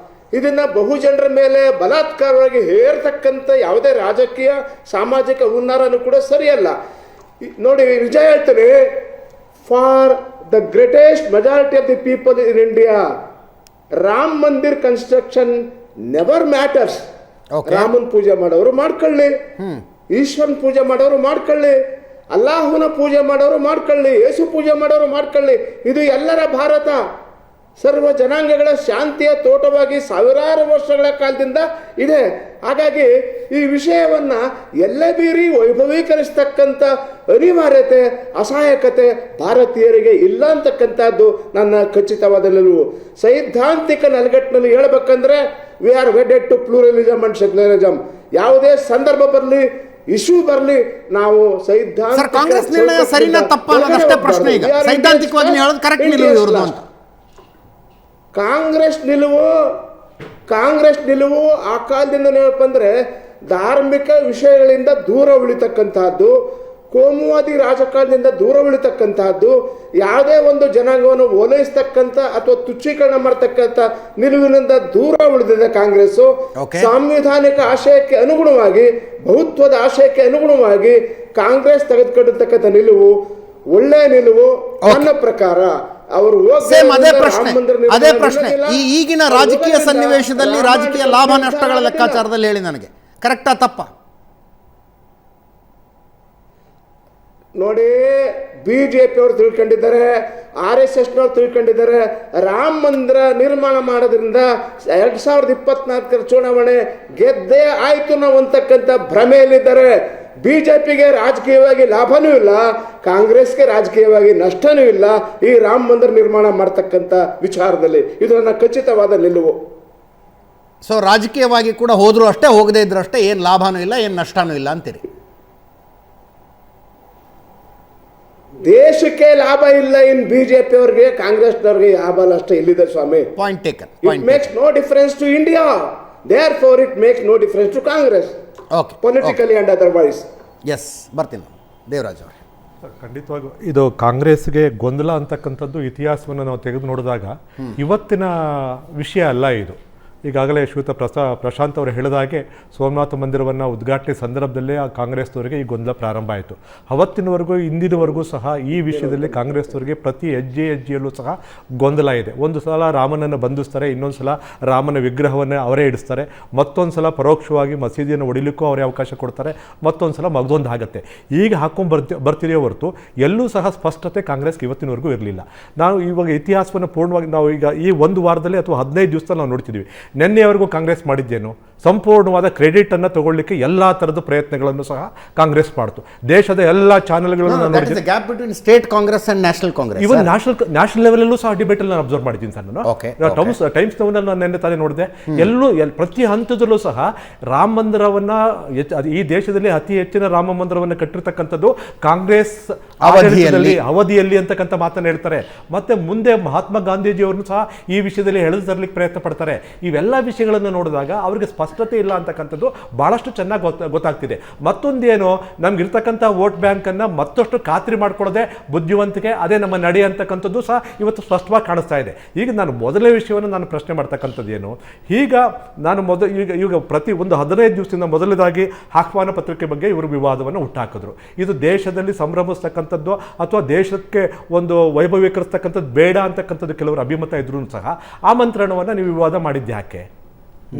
ಇದನ್ನ ಬಹುಜನರ ಮೇಲೆ ಬಲಾತ್ಕಾರವಾಗಿ ಹೇರ್ತಕ್ಕಂಥ ಯಾವುದೇ ರಾಜಕೀಯ ಸಾಮಾಜಿಕ ಹುನ್ನಾರನು ಕೂಡ ಸರಿಯಲ್ಲ. ನೋಡಿ, ನಿಜ ಹೇಳ್ತೇನೆ, for the greatest majority of the people in India, Ram Mandir construction never matters. Raman ಪೂಜೆ ಮಾಡೋರು ಮಾಡ್ಕೊಳ್ಳಿ, ಈಶ್ವರನ್ ಪೂಜೆ ಮಾಡೋರು ಮಾಡ್ಕೊಳ್ಳಿ, ಅಲ್ಲಾಹುನ ಪೂಜೆ ಮಾಡೋರು ಮಾಡ್ಕೊಳ್ಳಿ, ಯೇಸು ಪೂಜೆ ಮಾಡೋರು ಮಾಡ್ಕೊಳ್ಳಿ. ಇದು ಎಲ್ಲರ ಭಾರತ, ಸರ್ವ ಜನಾಂಗಗಳ ಶಾಂತಿಯ ತೋಟವಾಗಿ ಸಾವಿರಾರು ವರ್ಷಗಳ ಕಾಲದಿಂದ ಇದೆ. ಹಾಗಾಗಿ ಈ ವಿಷಯವನ್ನ ಎಲ್ಲ ಬೀರಿ ವೈಭವೀಕರಿಸ್ತಕ್ಕಂಥ ಅನಿವಾರ್ಯತೆ, ಅಸಹಾಯಕತೆ ಭಾರತೀಯರಿಗೆ ಇಲ್ಲ ಅಂತಕ್ಕಂಥದ್ದು ನನ್ನ ಖಚಿತವಾದ ನಿಲುವು. ಸೈದ್ಧಾಂತಿಕ ನೆಲೆಗಟ್ಟಿನಲ್ಲಿ ಹೇಳ್ಬೇಕಂದ್ರೆ we are wedded to pluralism and secularism. ಯಾವುದೇ ಸಂದರ್ಭ ಬರಲಿ, ಇಶ್ಯೂ ಬರಲಿ, ನಾವು ಸೈದ್ಧಾಂತಿಕ
ಕಾಂಗ್ರೆಸ್ ನಿರ್ಣಯ ಸರಿನಾ ತಪ್ಪ ಅನ್ನೋದಷ್ಟೇ ಪ್ರಶ್ನೆ. ಈಗ ಸೈದ್ಧಾಂತಿಕವಾಗಿ ಹೇಳೋದು ಕರೆಕ್ಟ್ ನಿಲುವು ಇವ್ರದ್ದು ಅಂತ. ಕಾಂಗ್ರೆಸ್ ನಿಲುವು
ಆ ಕಾಲದಿಂದ ಏನಪ್ಪ ಅಂದ್ರೆ ಧಾರ್ಮಿಕ ವಿಷಯಗಳಿಂದ ದೂರ ಉಳಿತಕ್ಕಂತಹದ್ದು, ಕೋಮುವಾದಿ ರಾಜಕಾರಣದಿಂದ ದೂರ ಉಳಿತಕ್ಕಂತಹದ್ದು, ಯಾವುದೇ ಒಂದು ಜನಾಂಗವನ್ನು ಓಲೈಸ್ತಕ್ಕಂಥ ಅಥವಾ ತುಚ್ಛೀಕರಣ ಮಾಡತಕ್ಕಂಥ ನಿಲುವಿನಿಂದ ದೂರ ಉಳಿದಿದೆ ಕಾಂಗ್ರೆಸ್. ಸಾಂವಿಧಾನಿಕ ಆಶಯಕ್ಕೆ ಅನುಗುಣವಾಗಿ, ಬಹುತ್ವದ ಆಶಯಕ್ಕೆ ಅನುಗುಣವಾಗಿ ಕಾಂಗ್ರೆಸ್ ತೆಗೆದುಕೊಂಡಿರ್ತಕ್ಕಂಥ ನಿಲುವು ಒಳ್ಳೆಯ ನಿಲುವು. ನನ್ನ ಪ್ರಕಾರ ಅವರು
ಅದೇ ಪ್ರಶ್ನೆ ಈಗಿನ ರಾಜಕೀಯ ಸನ್ನಿವೇಶದಲ್ಲಿ ರಾಜಕೀಯ ಲಾಭ ನಷ್ಟಗಳ ಲೆಕ್ಕಾಚಾರದಲ್ಲಿ ಹೇಳಿ ನನಗೆ, ಕರೆಕ್ಟಾ ತಪ್ಪಾ?
ನೋಡಿ, ಬಿಜೆಪಿ ಅವರು ತಿಳ್ಕೊಂಡಿದ್ದಾರೆ, RSS ನವರು ತಿಳ್ಕೊಂಡಿದ್ದಾರೆ. ರಾಮ ಮಂದಿರ ನಿರ್ಮಾಣ ಮಾಡೋದ್ರಿಂದ 2024 ಚುನಾವಣೆ ಗೆದ್ದೇ ಆಯ್ತು ನಾವು ಅಂತಕ್ಕಂಥ ಭ್ರಮೆಯಲ್ಲಿದ್ದಾರೆ. ಬಿಜೆಪಿಗೆ ರಾಜಕೀಯವಾಗಿ ಲಾಭನೂ ಇಲ್ಲ, ಕಾಂಗ್ರೆಸ್ಗೆ ರಾಜಕೀಯವಾಗಿ ನಷ್ಟನೂ ಇಲ್ಲ ಈ ರಾಮ ಮಂದಿರ ನಿರ್ಮಾಣ ಮಾಡತಕ್ಕಂಥ ವಿಚಾರದಲ್ಲಿ. ಇದು ನನ್ನ ಖಚಿತವಾದ ನಿಲುವು.
ಸೊ ರಾಜಕೀಯವಾಗಿ ಕೂಡ ಹೋದ್ರು ಅಷ್ಟೇ, ಹೋಗದೇ ಇದ್ರು ಅಷ್ಟೇ, ಏನು ಲಾಭನೂ ಇಲ್ಲ ಏನು ನಷ್ಟನೂ ಇಲ್ಲ ಅಂತೀರಿ?
ದೇಶಕ್ಕೆ ಲಾಭ ಇಲ್ಲ ಇನ್ ಬಿಜೆಪಿ ಅವರಿಗೆ, ಕಾಂಗ್ರೆಸ್ನವ್ರಿಗೆ ಲಾಭ ಅಷ್ಟೇ ಇಲ್ಲಿದೆ ಸ್ವಾಮಿ.
Point taken.
It makes no difference to India, therefore it makes no difference to Congress.
Okay,
politically and otherwise.
Yes, ಬರ್ತೀನಿ ದೇವರಾಜ್ ಅವರೇ.
ಖಂಡಿತವಾಗೂ ಇದು ಕಾಂಗ್ರೆಸ್ಗೆ ಗೊಂದಲ ಅಂತಕ್ಕಂಥದ್ದು ಇತಿಹಾಸವನ್ನು ನಾವು ತೆಗೆದು ನೋಡಿದಾಗ ಇವತ್ತಿನ ವಿಷಯ ಅಲ್ಲ ಇದು. ಈಗಾಗಲೇ ಶ್ರೀಯುತ ಪ್ರಶಾಂತ್ ಅವರು ಹೇಳಿದ ಹಾಗೆ ಸೋಮನಾಥ ಮಂದಿರವನ್ನು ಉದ್ಘಾಟನೆ ಸಂದರ್ಭದಲ್ಲೇ ಆ ಕಾಂಗ್ರೆಸ್ನವರಿಗೆ ಈ ಗೊಂದಲ ಪ್ರಾರಂಭ ಆಯಿತು. ಅವತ್ತಿನವರೆಗೂ ಇಂದಿನವರೆಗೂ ಸಹ ಈ ವಿಷಯದಲ್ಲಿ ಕಾಂಗ್ರೆಸ್ನವರಿಗೆ ಪ್ರತಿ ಹೆಜ್ಜೆಯಲ್ಲೂ ಸಹ ಗೊಂದಲ ಇದೆ. ಒಂದು ಸಲ ರಾಮನನ್ನು ಬಂಧಿಸ್ತಾರೆ, ಇನ್ನೊಂದು ಸಲ ರಾಮನ ವಿಗ್ರಹವನ್ನು ಅವರೇ ಇಡಿಸ್ತಾರೆ, ಮತ್ತೊಂದು ಸಲ ಪರೋಕ್ಷವಾಗಿ ಮಸೀದಿಯನ್ನು ಹೊಡಿಲಿಕ್ಕೂ ಅವರೇ ಅವಕಾಶ ಕೊಡ್ತಾರೆ, ಮತ್ತೊಂದು ಸಲ ಮಗದೊಂದು ಆಗುತ್ತೆ. ಈಗ ಹಾಕ್ಕೊಂಡು ಬರ್ತಿದೆಯೋ ಹೊರತು ಎಲ್ಲೂ ಸಹ ಸ್ಪಷ್ಟತೆ ಕಾಂಗ್ರೆಸ್ಗೆ ಇವತ್ತಿನವರೆಗೂ ಇರಲಿಲ್ಲ. ನಾವು ಇವಾಗ ಇತಿಹಾಸವನ್ನು ಪೂರ್ಣವಾಗಿ ನಾವು ಈಗ ಈ ಒಂದು ವಾರದಲ್ಲಿ ಅಥವಾ 15 ದಿವಸದಲ್ಲಿ ನಾವು ನೋಡ್ತಿದ್ದೀವಿ. ನಿನ್ನೆವರೆಗೂ ಕಾಂಗ್ರೆಸ್ ಮಾಡಿದ್ದೇನು? ಸಂಪೂರ್ಣವಾದ ಕ್ರೆಡಿಟನ್ನು ತಗೊಳ್ಳಿಕ್ಕೆ ಎಲ್ಲ ಥರದ ಪ್ರಯತ್ನಗಳನ್ನು ಸಹ ಕಾಂಗ್ರೆಸ್ ಮಾಡ್ತು. ದೇಶದ ಎಲ್ಲ ಚಾನೆಲ್ಗಳನ್ನು
gap between state Congress and national Congress,
even national ಲೆವೆಲಲ್ಲೂ ಸಹ ಡಿಬೇಟಲ್ಲಿ ನಾನು ಅಬ್ಸರ್ವ್ ಮಾಡಿದ್ದೀನಿ ಸರ್. ನಾನು ಟೈಮ್ಸ್ ನಾನು ನಿನ್ನೆ ತಾನೇ ನೋಡಿದೆ. ಪ್ರತಿ ಹಂತದಲ್ಲೂ ಸಹ ರಾಮ ಮಂದಿರವನ್ನು, ಈ ದೇಶದಲ್ಲಿ ಅತಿ ಹೆಚ್ಚಿನ ರಾಮ ಮಂದಿರವನ್ನು ಕಟ್ಟಿರ್ತಕ್ಕಂಥದ್ದು ಕಾಂಗ್ರೆಸ್ ಅವಧಿಯಲ್ಲಿ ಅಂತಕ್ಕಂಥ ಮಾತನ್ನು ಹೇಳ್ತಾರೆ. ಮತ್ತೆ ಮುಂದೆ ಮಹಾತ್ಮ ಗಾಂಧೀಜಿಯವ್ರನ್ನು ಸಹ ಈ ವಿಷಯದಲ್ಲಿ ಎಳೆದು ತರಲಿಕ್ಕೆ ಪ್ರಯತ್ನ ಪಡ್ತಾರೆ. ಇವೆಲ್ಲ ವಿಷಯಗಳನ್ನು ನೋಡಿದಾಗ ಅವರಿಗೆ ಸ್ಪಷ್ಟತೆ ಇಲ್ಲ ಅಂತಕ್ಕಂಥದ್ದು ಬಹಳಷ್ಟು ಚೆನ್ನಾಗಿ ಗೊತ್ತಾಗ್ತಿದೆ. ಮತ್ತೊಂದೇನು, ನಮ್ಗಿರ್ತಕ್ಕಂಥ ವೋಟ್ ಬ್ಯಾಂಕನ್ನು ಮತ್ತಷ್ಟು ಖಾತ್ರಿ ಮಾಡ್ಕೊಳ್ಳೋದೆ ಬುದ್ಧಿವಂತಿಕೆ, ಅದೇ ನಮ್ಮ ನಡೆ ಅಂತಕ್ಕಂಥದ್ದು ಸಹ ಇವತ್ತು ಸ್ಪಷ್ಟವಾಗಿ ಕಾಣಿಸ್ತಾ ಇದೆ. ಈಗ ನಾನು ಮೊದಲನೇ ವಿಷಯವನ್ನು ನಾನು ಪ್ರಶ್ನೆ ಮಾಡ್ತಕ್ಕಂಥದ್ದು ಏನು, ಈಗ ನಾನು ಈಗ ಪ್ರತಿ ಒಂದು 15 ದಿವಸದಿಂದ ಮೊದಲನೇದಾಗಿ ಆಹ್ವಾನ ಪತ್ರಿಕೆ ಬಗ್ಗೆ ಇವರು ವಿವಾದವನ್ನು ಹುಟ್ಟಾಕಿದ್ರು. ಇದು ದೇಶದಲ್ಲಿ ಸಂಭ್ರಮಿಸ್ತಕ್ಕಂಥದ್ದು ಅಥವಾ ದೇಶಕ್ಕೆ ಒಂದು ವೈಭವೀಕರಿಸ್ತಕ್ಕಂಥದ್ದು ಬೇಡ ಅಂತಕ್ಕಂಥದ್ದು ಕೆಲವರು ಅಭಿಮತ ಇದ್ರೂ ಸಹ ಆಮಂತ್ರಣವನ್ನು ನೀವು ವಿವಾದ ಮಾಡಿದ್ದು ಯಾಕೆ?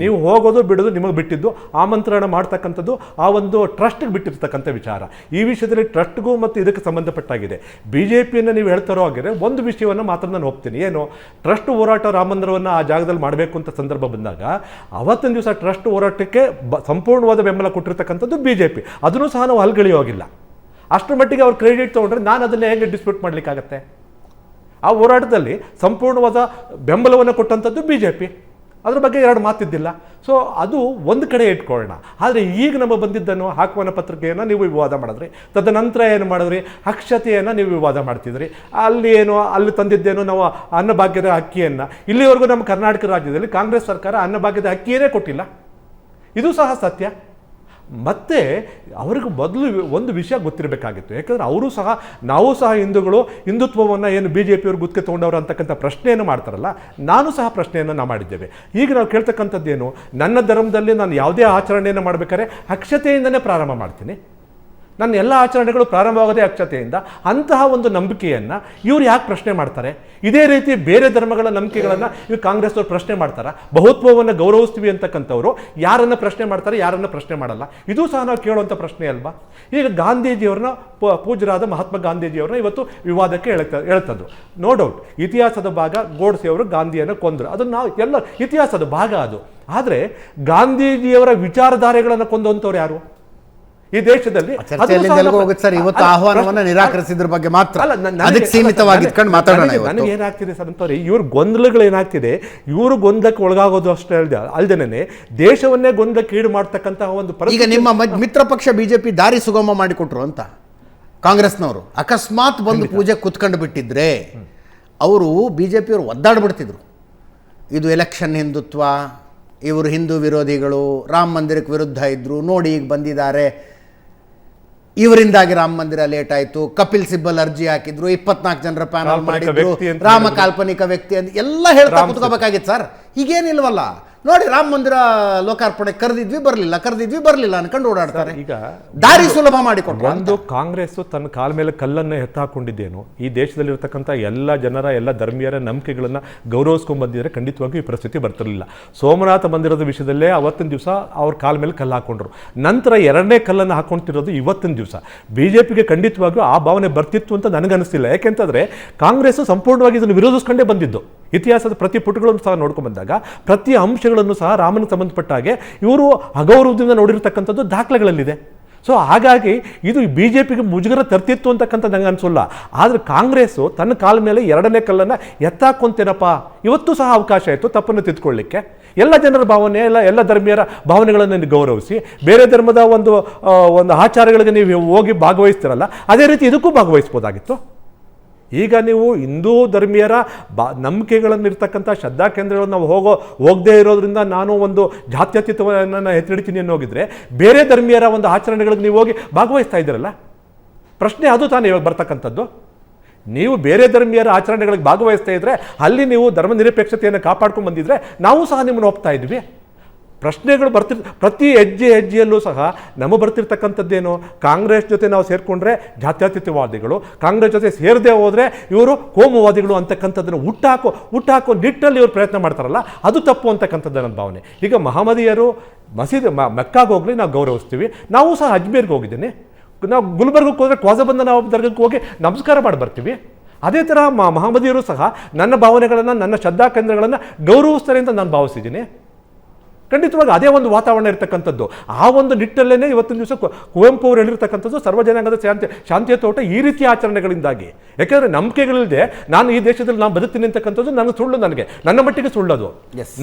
ನೀವು ಹೋಗೋದು ಬಿಡೋದು ನಿಮಗೆ ಬಿಟ್ಟಿದ್ದು, ಆಮಂತ್ರಣ ಮಾಡ್ತಕ್ಕಂಥದ್ದು ಆ ಒಂದು ಟ್ರಸ್ಟ್ಗೆ ಬಿಟ್ಟಿರ್ತಕ್ಕಂಥ ವಿಚಾರ. ಈ ವಿಷಯದಲ್ಲಿ ಟ್ರಸ್ಟ್ಗೂ ಮತ್ತು ಇದಕ್ಕೆ ಸಂಬಂಧಪಟ್ಟಾಗಿದೆ. BJPಯನ್ನು ನೀವು ಹೇಳ್ತಾರೋ ಹಾಗೆ ಒಂದು ವಿಷಯವನ್ನು ಮಾತ್ರ ನಾನು ಒಪ್ತೀನಿ, ಏನು, ಟ್ರಸ್ಟ್ ಹೋರಾಟ ರಾಮ ಮಂದಿರವನ್ನು ಆ ಜಾಗದಲ್ಲಿ ಮಾಡಬೇಕು ಅಂತ ಸಂದರ್ಭ ಬಂದಾಗ ಅವತ್ತಿನ ದಿವಸ ಟ್ರಸ್ಟ್ ಹೋರಾಟಕ್ಕೆ ಸಂಪೂರ್ಣವಾದ ಬೆಂಬಲ ಕೊಟ್ಟಿರ್ತಕ್ಕಂಥದ್ದು BJP. ಅದನ್ನು ಸಹ ನಾವು ಹಲ್ಗಳಿ ಹೋಗಿಲ್ಲ. ಅಷ್ಟರ ಮಟ್ಟಿಗೆ ಅವ್ರು ಕ್ರೆಡಿಟ್ ತೊಗೊಂಡ್ರೆ ನಾನು ಅದನ್ನು ಹೇಗೆ ಡಿಸ್ಪ್ಯೂಟ್ ಮಾಡಲಿಕ್ಕಾಗತ್ತೆ? ಆ ಹೋರಾಟದಲ್ಲಿ ಸಂಪೂರ್ಣವಾದ ಬೆಂಬಲವನ್ನು ಕೊಟ್ಟಂಥದ್ದು BJP. ಅದ್ರ ಬಗ್ಗೆ ಎರಡು ಮಾತಿದ್ದಿಲ್ಲ. ಸೊ ಅದು ಒಂದು ಕಡೆ ಇಟ್ಕೊಳ್ಳೋಣ. ಆದರೆ ಈಗ ನಮ್ಮ ಬಂದಿದ್ದನ್ನು ಆಹ್ವಾನ ಪತ್ರಿಕೆಯನ್ನು ನೀವು ವಿವಾದ ಮಾಡಿದ್ರಿ, ತದನಂತರ ಏನು ಮಾಡಿದ್ರಿ, ಅಕ್ಷತೆಯನ್ನು ನೀವು ವಿವಾದ ಮಾಡ್ತಿದ್ರಿ. ಅಲ್ಲಿ ತಂದಿದ್ದೇನೋ ನಾವು ಅನ್ನಭಾಗ್ಯದ ಅಕ್ಕಿಯನ್ನು. ಇಲ್ಲಿವರೆಗೂ ನಮ್ಮ ಕರ್ನಾಟಕ ರಾಜ್ಯದಲ್ಲಿ ಕಾಂಗ್ರೆಸ್ ಸರ್ಕಾರ ಅನ್ನಭಾಗ್ಯದ ಅಕ್ಕಿಯೇ ಕೊಟ್ಟಿಲ್ಲ, ಇದು ಸಹ ಸತ್ಯ. ಮತ್ತು ಅವ್ರಿಗೆ ಮೊದಲು ಒಂದು ವಿಷಯ ಗೊತ್ತಿರಬೇಕಾಗಿತ್ತು, ಯಾಕಂದರೆ ನಾವು ಸಹ ಹಿಂದೂಗಳು ಹಿಂದುತ್ವವನ್ನು ಏನು BJP ಅವ್ರು ಗುತ್ತಿಗೆ ತೊಗೊಂಡವರು ಅಂತಕ್ಕಂಥ ಪ್ರಶ್ನೆಯನ್ನು ಮಾಡ್ತಾರಲ್ಲ, ನಾನು ಸಹ ಪ್ರಶ್ನೆಯನ್ನು ನಾವು ಮಾಡಿದ್ದೇವೆ. ಈಗ ನಾವು ಕೇಳ್ತಕ್ಕಂಥದ್ದೇನು, ನನ್ನ ಧರ್ಮದಲ್ಲಿ ನಾನು ಯಾವುದೇ ಆಚರಣೆಯನ್ನು ಮಾಡಬೇಕಾದ್ರೆ ಅಕ್ಷತೆಯಿಂದನೇ ಪ್ರಾರಂಭ ಮಾಡ್ತೀನಿ, ನನ್ನ ಎಲ್ಲ ಆಚರಣೆಗಳು ಪ್ರಾರಂಭವಾಗೋದೇ ಅಕ್ಷತೆಯಿಂದ. ಅಂತಹ ಒಂದು ನಂಬಿಕೆಯನ್ನು ಇವ್ರು ಯಾಕೆ ಪ್ರಶ್ನೆ ಮಾಡ್ತಾರೆ? ಇದೇ ರೀತಿ ಬೇರೆ ಧರ್ಮಗಳ ನಂಬಿಕೆಗಳನ್ನು ಇವ್ರು ಕಾಂಗ್ರೆಸ್ನವ್ರು ಪ್ರಶ್ನೆ ಮಾಡ್ತಾರೆ. ಬಹುತ್ವವನ್ನು ಗೌರವಿಸ್ತೀವಿ ಅಂತಕ್ಕಂಥವ್ರು ಯಾರನ್ನು ಪ್ರಶ್ನೆ ಮಾಡ್ತಾರೆ, ಯಾರನ್ನು ಪ್ರಶ್ನೆ ಮಾಡಲ್ಲ? ಇದು ಸಹ ನಾವು ಕೇಳುವಂಥ ಪ್ರಶ್ನೆ ಅಲ್ವಾ? ಈಗ ಗಾಂಧೀಜಿಯವ್ರನ್ನ, ಪೂಜ್ಯರಾದ ಮಹಾತ್ಮ ಗಾಂಧೀಜಿಯವ್ರನ್ನ ಇವತ್ತು ವಿವಾದಕ್ಕೆ ಹೇಳ್ತದ್ದು. ನೋ ಡೌಟ್, ಇತಿಹಾಸದ ಭಾಗ. ಗೋಡ್ಸೆಯವರು ಗಾಂಧಿಯನ್ನು ಕೊಂದರು, ಅದನ್ನು ನಾವು ಎಲ್ಲ ಇತಿಹಾಸದ ಭಾಗ ಅದು. ಆದರೆ ಗಾಂಧೀಜಿಯವರ ವಿಚಾರಧಾರೆಗಳನ್ನು ಕೊಂದಂಥವ್ರು ಯಾರು ಈ ದೇಶದಲ್ಲಿ?
ಇವತ್ತು ಆಹ್ವಾನವನ್ನು ನಿರಾಕರಿಸಿದ್ರ ಬಗ್ಗೆ ಮಾತ್ರ ಅದಕ್ಕೆ ಸೀಮಿತವಾಗಿದ್ಕೊಂಡು ಮಾತಾಡೋಣ.
ನನಗೆ ಏನಾಗ್ತಿದೆ ಸರ್ ಅಂತವ್ರೆ, ಇವ್ರ ಗೊಂದಲಗಳು ಏನಾಗ್ತಿದೆ, ಇವರು ಗೊಂದಲಕ್ಕೆ ಒಳಗಾಗೋದು ಅಷ್ಟೇ ಅಲ್ದೇನೆ ದೇಶವನ್ನೇ ಗೊಂದಲಕ್ಕೆ ಈಡು ಮಾಡ್ತಕ್ಕಂತಹ ಒಂದು
ಈಗ ನಿಮ್ಮ ಮಿತ್ರ ಪಕ್ಷ BJP ದಾರಿ ಸುಗಮ ಮಾಡಿಕೊಟ್ರು ಅಂತ ಕಾಂಗ್ರೆಸ್ನವರು ಅಕಸ್ಮಾತ್ ಬಂದು ಪೂಜೆ ಕೂತ್ಕೊಂಡು ಬಿಟ್ಟಿದ್ರೆ ಅವರು BJP ಅವರು ಒದ್ದಾಡ್ಬಿಡ್ತಿದ್ರು. ಇದು ಎಲೆಕ್ಷನ್ ಹಿಂದುತ್ವ, ಇವರು ಹಿಂದೂ ವಿರೋಧಿಗಳು, ರಾಮ ಮಂದಿರಕ್ಕೆ ವಿರುದ್ಧ ಇದ್ದರು, ನೋಡಿ ಈಗ ಬಂದಿದ್ದಾರೆ, ಇವರಿಂದಾಗಿ ರಾಮ ಮಂದಿರ ಲೇಟ್ ಆಯಿತು, ಕಪಿಲ್ ಸಿಬ್ಬಲ್ ಅರ್ಜಿ ಹಾಕಿದ್ರು, 24 ಜನರ ಪ್ಯಾನಲ್ ಮಾಡಿದ್ರು, ರಾಮ ಕಾಲ್ಪನಿಕ ವ್ಯಕ್ತಿ ಅಂತ ಎಲ್ಲ ಹೇಳ್ತಾ ಕೂತ್ಕೋಬೇಕಾಗಿತ್ತು ಸರ್. ಈಗೇನಿಲ್ವಲ್ಲ, ನೋಡಿ ರಾಮ ಮಂದಿರ ಲೋಕಾರ್ಪಣೆ ಕರೆದಿದ್ವಿ ಬರಲಿಲ್ಲ ಅನ್ಕೊಂಡು ಓಡಾಡ್ತಾರೆ. ಈಗ ದಾರಿ ಸುಲಭ ಮಾಡಿಕೊಟ್ರು.
ಒಂದು ಕಾಂಗ್ರೆಸ್ ತನ್ನ ಕಾಲ ಮೇಲೆ ಕಲ್ಲನ್ನು ಎತ್ತಾಕೊಂಡಿದ್ದೇನು, ಈ ದೇಶದಲ್ಲಿರ್ತಕ್ಕಂಥ ಎಲ್ಲ ಜನರ ಎಲ್ಲ ಧರ್ಮೀಯರ ನಂಬಿಕೆಗಳನ್ನ ಗೌರವಿಸ್ಕೊಂಡ್ ಬಂದಿದ್ರೆ ಖಂಡಿತವಾಗಿಯೂ ಈ ಪರಿಸ್ಥಿತಿ ಬರ್ತಿರಲಿಲ್ಲ. ಸೋಮನಾಥ ಮಂದಿರದ ವಿಷಯದಲ್ಲೇ ಅವತ್ತಿನ ದಿವಸ ಅವ್ರ ಕಾಲ ಮೇಲೆ ಕಲ್ಲು ಹಾಕೊಂಡ್ರು. ನಂತರ ಎರಡನೇ ಕಲ್ಲನ್ನು ಹಾಕೊಂತಿರೋದು ಇವತ್ತಿನ ದಿವಸ. ಬಿಜೆಪಿಗೆ ಖಂಡಿತವಾಗಿಯೂ ಆ ಭಾವನೆ ಬರ್ತಿತ್ತು ಅಂತ ನನಗನ್ನಿಸ್ತಿಲ್ಲ. ಯಾಕೆಂತಂದ್ರೆ ಕಾಂಗ್ರೆಸ್ ಸಂಪೂರ್ಣವಾಗಿ ಇದನ್ನು ವಿರೋಧಿಸ್ಕೊಂಡೇ ಬಂದಿದ್ದು. ಇತಿಹಾಸದ ಪ್ರತಿ ಪುಟಗಳನ್ನು ಸಹ ನೋಡ್ಕೊಂಡು ಬಂದಾಗ ಪ್ರತಿ ಅಂಶಗಳನ್ನು ಸಹ ರಾಮನಿಗೆ ಸಂಬಂಧಪಟ್ಟ ಹಾಗೆ ಇವರು ಅಗೌರವದಿಂದ ನೋಡಿರ್ತಕ್ಕಂಥದ್ದು ದಾಖಲೆಗಳಲ್ಲಿದೆ. ಸೊ ಹಾಗಾಗಿ ಇದು ಬಿಜೆಪಿಗೆ ಮುಜುಗರ ತರ್ತಿತ್ತು ಅಂತಕ್ಕಂಥ ನಂಗೆ ಅನಿಸೋಲ್ಲ. ಆದರೆ ಕಾಂಗ್ರೆಸ್ಸು ತನ್ನ ಕಾಲ ಮೇಲೆ ಎರಡನೇ ಕಲ್ಲನ್ನು ಎತ್ತಾಕೊಂತೇನಪ್ಪ, ಇವತ್ತು ಸಹ ಅವಕಾಶ ಇತ್ತು ತಪ್ಪನ್ನು ತಿದ್ಕೊಳ್ಳಿಕ್ಕೆ. ಎಲ್ಲ ಜನರ ಭಾವನೆ, ಎಲ್ಲ ಧರ್ಮೀಯರ ಭಾವನೆಗಳನ್ನು ನೀವು ಗೌರವಿಸಿ, ಬೇರೆ ಧರ್ಮದ ಒಂದು ಆಚಾರಗಳಿಗೆ ನೀವು ಹೋಗಿ ಭಾಗವಹಿಸ್ತಿರಲ್ಲ, ಅದೇ ರೀತಿ ಇದಕ್ಕೂ ಭಾಗವಹಿಸ್ಬೋದಾಗಿತ್ತು. ಈಗ ನೀವು ಹಿಂದೂ ಧರ್ಮೀಯರ ನಂಬಿಕೆಗಳನ್ನಿರ್ತಕ್ಕಂಥ ಶ್ರದ್ಧಾ ಕೇಂದ್ರಗಳನ್ನು ನಾವು ಹೋಗದೇ ಇರೋದ್ರಿಂದ ನಾನು ಒಂದು ಜಾತ್ಯತೀತವನ್ನು ಎತ್ತಿಡ್ತೀನಿ ಅನ್ನೋಗಿದ್ರೆ ಬೇರೆ ಧರ್ಮೀಯರ ಒಂದು ಆಚರಣೆಗಳಿಗೆ ನೀವು ಹೋಗಿ ಭಾಗವಹಿಸ್ತಾ ಇದ್ದೀರಲ್ಲ, ಪ್ರಶ್ನೆ ಅದು ತಾನೇ ಇವಾಗ ಬರ್ತಕ್ಕಂಥದ್ದು. ನೀವು ಬೇರೆ ಧರ್ಮೀಯರ ಆಚರಣೆಗಳಿಗೆ ಭಾಗವಹಿಸ್ತಾ ಇದ್ರೆ ಅಲ್ಲಿ ನೀವು ಧರ್ಮ ನಿರಪೇಕ್ಷತೆಯನ್ನು ಕಾಪಾಡ್ಕೊಂಡು ಬಂದಿದ್ರೆ ನಾವು ಸಹ ನಿಮ್ಮನ್ನು ಒಪ್ತಾ ಇದ್ವಿ. ಪ್ರಶ್ನೆಗಳು ಪ್ರತಿ ಹೆಜ್ಜೆಯಲ್ಲೂ ಸಹ ನಮಗೆ ಬರ್ತಿರ್ತಕ್ಕಂಥದ್ದೇನು, ಕಾಂಗ್ರೆಸ್ ಜೊತೆ ನಾವು ಸೇರಿಕೊಂಡ್ರೆ ಜಾತ್ಯತೀತವಾದಿಗಳು, ಕಾಂಗ್ರೆಸ್ ಜೊತೆ ಸೇರದೆ ಹೋದರೆ ಇವರು ಕೋಮುವಾದಿಗಳು ಅಂತಕ್ಕಂಥದ್ದನ್ನು ಹುಟ್ಟಾಕೋ ನಿಟ್ಟಲ್ಲಿ ಇವರು ಪ್ರಯತ್ನ ಮಾಡ್ತಾರಲ್ಲ, ಅದು ತಪ್ಪು ಅಂತಕ್ಕಂಥದ್ದು ನನ್ನ ಭಾವನೆ. ಈಗ ಮಹಮ್ಮದಿಯರು ಮೆಕ್ಕಾಗೆ ಹೋಗ್ಲಿ ನಾವು ಗೌರವಿಸ್ತೀವಿ. ನಾವು ಸಹ ಅಜ್ಮೇರ್ಗೆ ಹೋಗಿದ್ದೀನಿ, ನಾವು ಗುಲ್ಬರ್ಗಕ್ಕೆ ಹೋದರೆ ಕ್ವಾಜಬಂದ ನಾವು ದರ್ಗಕ್ಕೆ ಹೋಗಿ ನಮಸ್ಕಾರ ಮಾಡಿ ಬರ್ತೀವಿ. ಅದೇ ಥರ ಮಹಮ್ಮದಿಯರು ಸಹ ನನ್ನ ಭಾವನೆಗಳನ್ನು, ನನ್ನ ಶ್ರದ್ಧಾ ಕೇಂದ್ರಗಳನ್ನು ಗೌರವಿಸ್ತಾರೆ ಅಂತ ನಾನು ಭಾವಿಸಿದ್ದೀನಿ. ಖಂಡಿತವಾಗಿ ಅದೇ ಒಂದು ವಾತಾವರಣ ಇರ್ತಕ್ಕಂಥದ್ದು. ಆ ಒಂದು ನಿಟ್ಟಲ್ಲೇ ಇವತ್ತಿನ ದಿವಸ ಕುವೆಂಪು ಅವರು ಹೇಳಿರ್ತಕ್ಕಂಥದ್ದು ಸರ್ವಜನಾಂಗದ ಶಾಂತಿಯ ತೋಟ ಈ ರೀತಿಯ ಆಚರಣೆಗಳಿಂದಾಗಿ. ಯಾಕೆಂದರೆ ನಂಬಿಕೆಗಳಿಲ್ಲದೆ ನಾನು ಈ ದೇಶದಲ್ಲಿ ನಾನು ಬದುಕ್ತೀನಿ ಅಂತಕ್ಕಂಥದ್ದು ನನಗೆ ಸುಳ್ಳು, ನನ್ನ ಮಟ್ಟಿಗೆ ಸುಳ್ಳದು.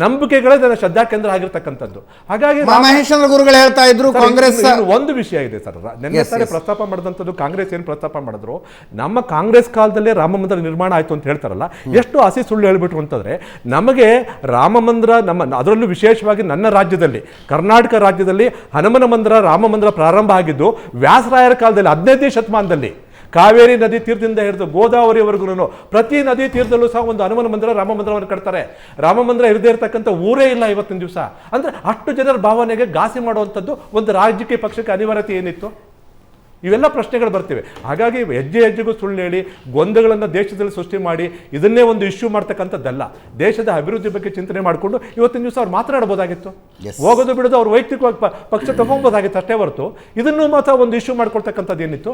ನಂಬಿಕೆಗಳೇ ನನ್ನ ಶ್ರದ್ಧಾ ಕೇಂದ್ರ ಆಗಿರ್ತಕ್ಕಂಥದ್ದು. ಹಾಗಾಗಿ
ಮಹೇಶ್ವರ ಗುರುಗಳು ಹೇಳ್ತಾ ಇದ್ರು ಕಾಂಗ್ರೆಸ್
ಒಂದು ವಿಷಯ ಇದೆ ಸರ್, ನೆನ್ನೆ ಸಾರಿ ಪ್ರಸ್ತಾಪ ಮಾಡಿದಂಥದ್ದು ಕಾಂಗ್ರೆಸ್ ಏನು ಪ್ರಸ್ತಾಪ ಮಾಡಿದ್ರು, ನಮ್ಮ ಕಾಂಗ್ರೆಸ್ ಕಾಲದಲ್ಲೇ ರಾಮ ಮಂದಿರ ನಿರ್ಮಾಣ ಆಯಿತು ಅಂತ ಹೇಳ್ತಾರಲ್ಲ, ಎಷ್ಟು ಹಸಿ ಸುಳ್ಳು ಹೇಳ್ಬಿಟ್ರು ಅಂತಂದ್ರೆ, ನಮಗೆ ರಾಮ ಮಂದಿರ ಅದರಲ್ಲೂ ವಿಶೇಷವಾಗಿ ನನ್ನ ರಾಜ್ಯದಲ್ಲಿ, ಕರ್ನಾಟಕ ರಾಜ್ಯದಲ್ಲಿ ಹನುಮನ ಮಂದಿರ, ರಾಮ ಮಂದಿರ ಪ್ರಾರಂಭ ಆಗಿದ್ದು ವ್ಯಾಸರಾಯರ ಕಾಲದಲ್ಲಿ 15ನೇ ಶತಮಾನದಲ್ಲಿ. ಕಾವೇರಿ ನದಿ ತೀರದಿಂದ ಹಿಡಿದು ಗೋದಾವರಿವರೆಗೂ ಪ್ರತಿ ನದಿ ತೀರದಲ್ಲೂ ಸಹ ಒಂದು ಹನುಮನ ಮಂದಿರ, ರಾಮ ಮಂದಿರವನ್ನು ಕಟ್ತಾರೆ. ರಾಮ ಮಂದಿರ ಇರದೇ ಇರತಕ್ಕಂಥ ಊರೇ ಇಲ್ಲ ಇವತ್ತಿನ ದಿವಸ. ಅಂದ್ರೆ ಅಷ್ಟು ಜನರ ಭಾವನೆಗೆ ಘಾಸಿ ಮಾಡುವಂಥದ್ದು ಒಂದು ರಾಜಕೀಯ ಪಕ್ಷಕ್ಕೆ ಅನಿವಾರ್ಯತೆ ಏನಿತ್ತು? ಇವೆಲ್ಲ ಪ್ರಶ್ನೆಗಳು ಬರ್ತಿವೆ. ಹಾಗಾಗಿ ಹೆಜ್ಜೆಗೂ ಸುಳ್ಳು ಹೇಳಿ ಗೊಂದಲಗಳನ್ನು ದೇಶದಲ್ಲಿ ಸೃಷ್ಟಿ ಮಾಡಿ ಇದನ್ನೇ ಒಂದು ಇಶ್ಯೂ ಮಾಡ್ತಕ್ಕಂಥದ್ದಲ್ಲ. ದೇಶದ ಅಭಿವೃದ್ಧಿ ಬಗ್ಗೆ ಚಿಂತನೆ ಮಾಡಿಕೊಂಡು ಇವತ್ತಿನ ದಿವಸ ಅವ್ರು ಮಾತನಾಡಬಹುದಾಗಿತ್ತು. ಹೋಗೋದು ಬಿಡೋದು ಅವ್ರು ವೈಯಕ್ತಿಕವಾಗಿ ಪಕ್ಷ ತಗೊಬೋದಾಗಿತ್ತು ಅಷ್ಟೇ ಹೊರತು ಇದನ್ನು ಮಾತ್ರ ಒಂದು ಇಶ್ಯೂ ಮಾಡ್ಕೊಳ್ತಕ್ಕಂಥದ್ದು ಏನಿತ್ತು?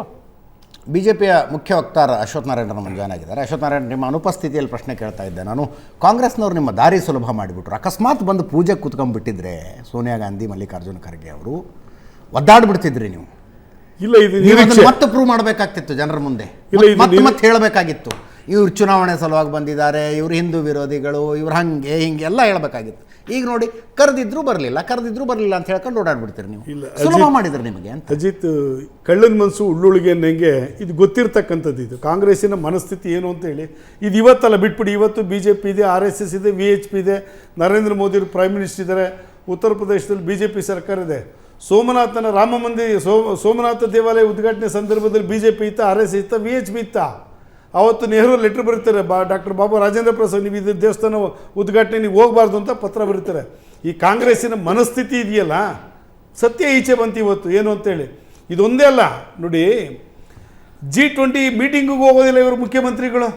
ಬಿಜೆಪಿಯ ಮುಖ್ಯ ವಕ್ತಾರ ಅಶ್ವಥ್ ನಾರಾಯಣ ನಮ್ಮ ಜಾಯ್ನ್ ಆಗಿದ್ದಾರೆ. ಅಶ್ವಥ್ ನಾರಾಯಣ, ನಿಮ್ಮ ಅನುಪಸ್ಥಿತಿಯಲ್ಲಿ ಪ್ರಶ್ನೆ ಕೇಳ್ತಾ ಇದ್ದೆ ನಾನು. ಕಾಂಗ್ರೆಸ್ನವ್ರು ನಿಮ್ಮ ದಾರಿ ಸುಲಭ ಮಾಡಿಬಿಟ್ರು. ಅಕಸ್ಮಾತ್ ಬಂದು ಪೂಜೆಗೆ ಕೂತ್ಕೊಂಡ್ಬಿಟ್ಟಿದ್ರೆ ಸೋನಿಯಾ ಗಾಂಧಿ, ಮಲ್ಲಿಕಾರ್ಜುನ ಖರ್ಗೆ ಅವರು ಒದ್ದಾಡ್ಬಿಡ್ತಿದ್ರಿ ನೀವು.
ಇಲ್ಲ, ಇದು
ಮತ್ತೆ ಪ್ರೂವ್ ಮಾಡಬೇಕಾಗ್ತಿತ್ತು ಜನರ ಮುಂದೆ, ಮತ್ತೆ ಹೇಳಬೇಕಾಗಿತ್ತು, ಇವ್ರು ಚುನಾವಣೆ ಸಲುವಾಗಿ ಬಂದಿದ್ದಾರೆ, ಇವ್ರು ಹಿಂದೂ ವಿರೋಧಿಗಳು, ಇವ್ರು ಹಿಂಗೆ ಎಲ್ಲ ಹೇಳಬೇಕಾಗಿತ್ತು. ಈಗ ನೋಡಿ, ಕರೆದಿದ್ರು ಬರಲಿಲ್ಲ ಅಂತ ಹೇಳ್ಕೊಂಡು ಓಡಾಡ್ಬಿಡ್ತೀರಿ ನೀವು. ಸುಲಭ ಮಾಡಿದ್ರೆ ನಿಮಗೆ ಅಂತ.
ಅಜಿತ್, ಕಳ್ಳನ ಮನಸ್ಸು ಉಳ್ಳುಳಿಗೆ ಅನ್ನಂಗೆ ಇದು ಗೊತ್ತಿರ್ತಕ್ಕಂಥದ್ದು. ಇದು ಕಾಂಗ್ರೆಸ್ಸಿನ ಮನಸ್ಥಿತಿ ಏನು ಅಂತ ಹೇಳಿ ಇದು ಇವತ್ತಲ್ಲ, ಬಿಟ್ಬಿಡಿ. ಇವತ್ತು BJP ಇದೆ, RSS ಇದೆ, VHP ಇದೆ, ನರೇಂದ್ರ ಮೋದಿ ಪ್ರೈಮ್ ಮಿನಿಸ್ಟರ್ ಇದ್ದಾರೆ, ಉತ್ತರ ಪ್ರದೇಶದಲ್ಲಿ BJP ಸರ್ಕಾರ ಇದೆ. ಸೋಮನಾಥನ ರಾಮ ಮಂದಿರ ಸೋಮನಾಥ ದೇವಾಲಯ ಉದ್ಘಾಟನೆ ಸಂದರ್ಭದಲ್ಲಿ BJP ಇತ್ತ, RSS ಇತ್ತ, VHP ಇತ್ತ. ಅವತ್ತು ನೆಹರು ಲೆಟ್ರ್ ಬರೀತಾರೆ, ಡಾಕ್ಟರ್ ಬಾಬಾ ರಾಜೇಂದ್ರ ಪ್ರಸಾದ್, ನೀವು ಇದು ದೇವಸ್ಥಾನ ಉದ್ಘಾಟನೆ ನೀವು ಹೋಗಬಾರ್ದು ಅಂತ ಪತ್ರ ಬರೀತಾರೆ. ಈ ಕಾಂಗ್ರೆಸ್ಸಿನ ಮನಸ್ಥಿತಿ ಇದೆಯಲ್ಲ, ಸತ್ಯ ಈಚೆ ಬಂತು ಇವತ್ತು ಏನು ಅಂತೇಳಿ. ಇದೊಂದೇ ಅಲ್ಲ ನೋಡಿ, G20 ಮೀಟಿಂಗಿಗೆ ಹೋಗೋದಿಲ್ಲ ಇವರು ಮುಖ್ಯಮಂತ್ರಿಗಳು,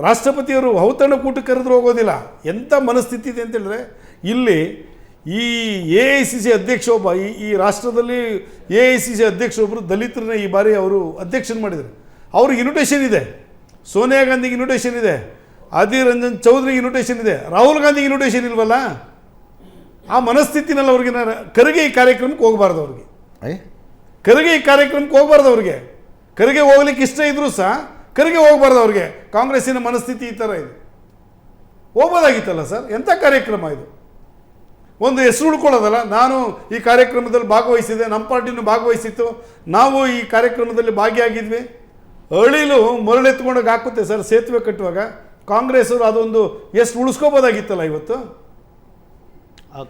ರಾಷ್ಟ್ರಪತಿಯವರು ಔತಣಕೂಟಕ್ಕೆ ಕರೆದ್ರು ಹೋಗೋದಿಲ್ಲ. ಎಂಥ ಮನಸ್ಥಿತಿ ಇದೆ ಅಂತೇಳಿದ್ರೆ, ಇಲ್ಲಿ ಈ AICC ಅಧ್ಯಕ್ಷ ಒಬ್ಬ, ಈ ರಾಷ್ಟ್ರದಲ್ಲಿ AICC ಅಧ್ಯಕ್ಷ ಒಬ್ಬರು ದಲಿತರನ್ನ ಈ ಬಾರಿ ಅವರು ಅಧ್ಯಕ್ಷನ್ ಮಾಡಿದರು. ಅವ್ರಿಗೆ ಇನ್ವಿಟೇಷನ್ ಇದೆ, ಸೋನಿಯಾ ಗಾಂಧಿಗೆ ಇನ್ವಿಟೇಷನ್ ಇದೆ, ಅಧೀರ್ ರಂಜನ್ ಚೌಧರಿಗೆ ಇನ್ವಿಟೇಷನ್ ಇದೆ, ರಾಹುಲ್ ಗಾಂಧಿಗೆ ಇನ್ವಿಟೇಷನ್ ಇಲ್ವಲ್ಲ? ಆ ಮನಸ್ಥಿತಿನಲ್ಲಿ ಅವ್ರಿಗೆ ಖರ್ಗೆ ಈ ಕಾರ್ಯಕ್ರಮಕ್ಕೆ ಹೋಗಬಾರ್ದು, ಅವ್ರಿಗೆ ಖರ್ಗೆ ಈ ಕಾರ್ಯಕ್ರಮಕ್ಕೆ ಹೋಗಬಾರ್ದು, ಅವ್ರಿಗೆ ಖರ್ಗೆ ಹೋಗ್ಲಿಕ್ಕೆ ಇಷ್ಟ ಇದ್ರೂ ಸಹ ಖರ್ಗೆ ಹೋಗಬಾರ್ದು ಅವ್ರಿಗೆ. ಕಾಂಗ್ರೆಸ್ಸಿನ ಮನಸ್ಥಿತಿ ಈ ಥರ ಇದೆ. ಹೋಗ್ಬೋದಾಗಿತ್ತಲ್ಲ ಸರ್, ಎಂಥ ಕಾರ್ಯಕ್ರಮ ಇದು? ಒಂದು ಹೆಸರು ಉಳ್ಕೊಳ್ಳೋದಲ್ಲ, ನಾನು ಈ ಕಾರ್ಯಕ್ರಮದಲ್ಲಿ ಭಾಗವಹಿಸಿದೆ, ನಮ್ಮ ಪಾರ್ಟಿನೂ ಭಾಗವಹಿಸಿತ್ತು, ನಾವು ಈ ಕಾರ್ಯಕ್ರಮದಲ್ಲಿ ಭಾಗಿಯಾಗಿದ್ವಿ. ಹಳ್ಳಿಲು ಮರಳೆತ್ಕೊಂಡಾಗ ಹಾಕುತ್ತೆ ಸರ್ ಸೇತುವೆ ಕಟ್ಟುವಾಗ. ಕಾಂಗ್ರೆಸ್ ಅವರು ಅದೊಂದು ಎಷ್ಟು ಉಳಿಸ್ಕೋಬೋದಾಗಿತ್ತಲ್ಲ ಇವತ್ತು.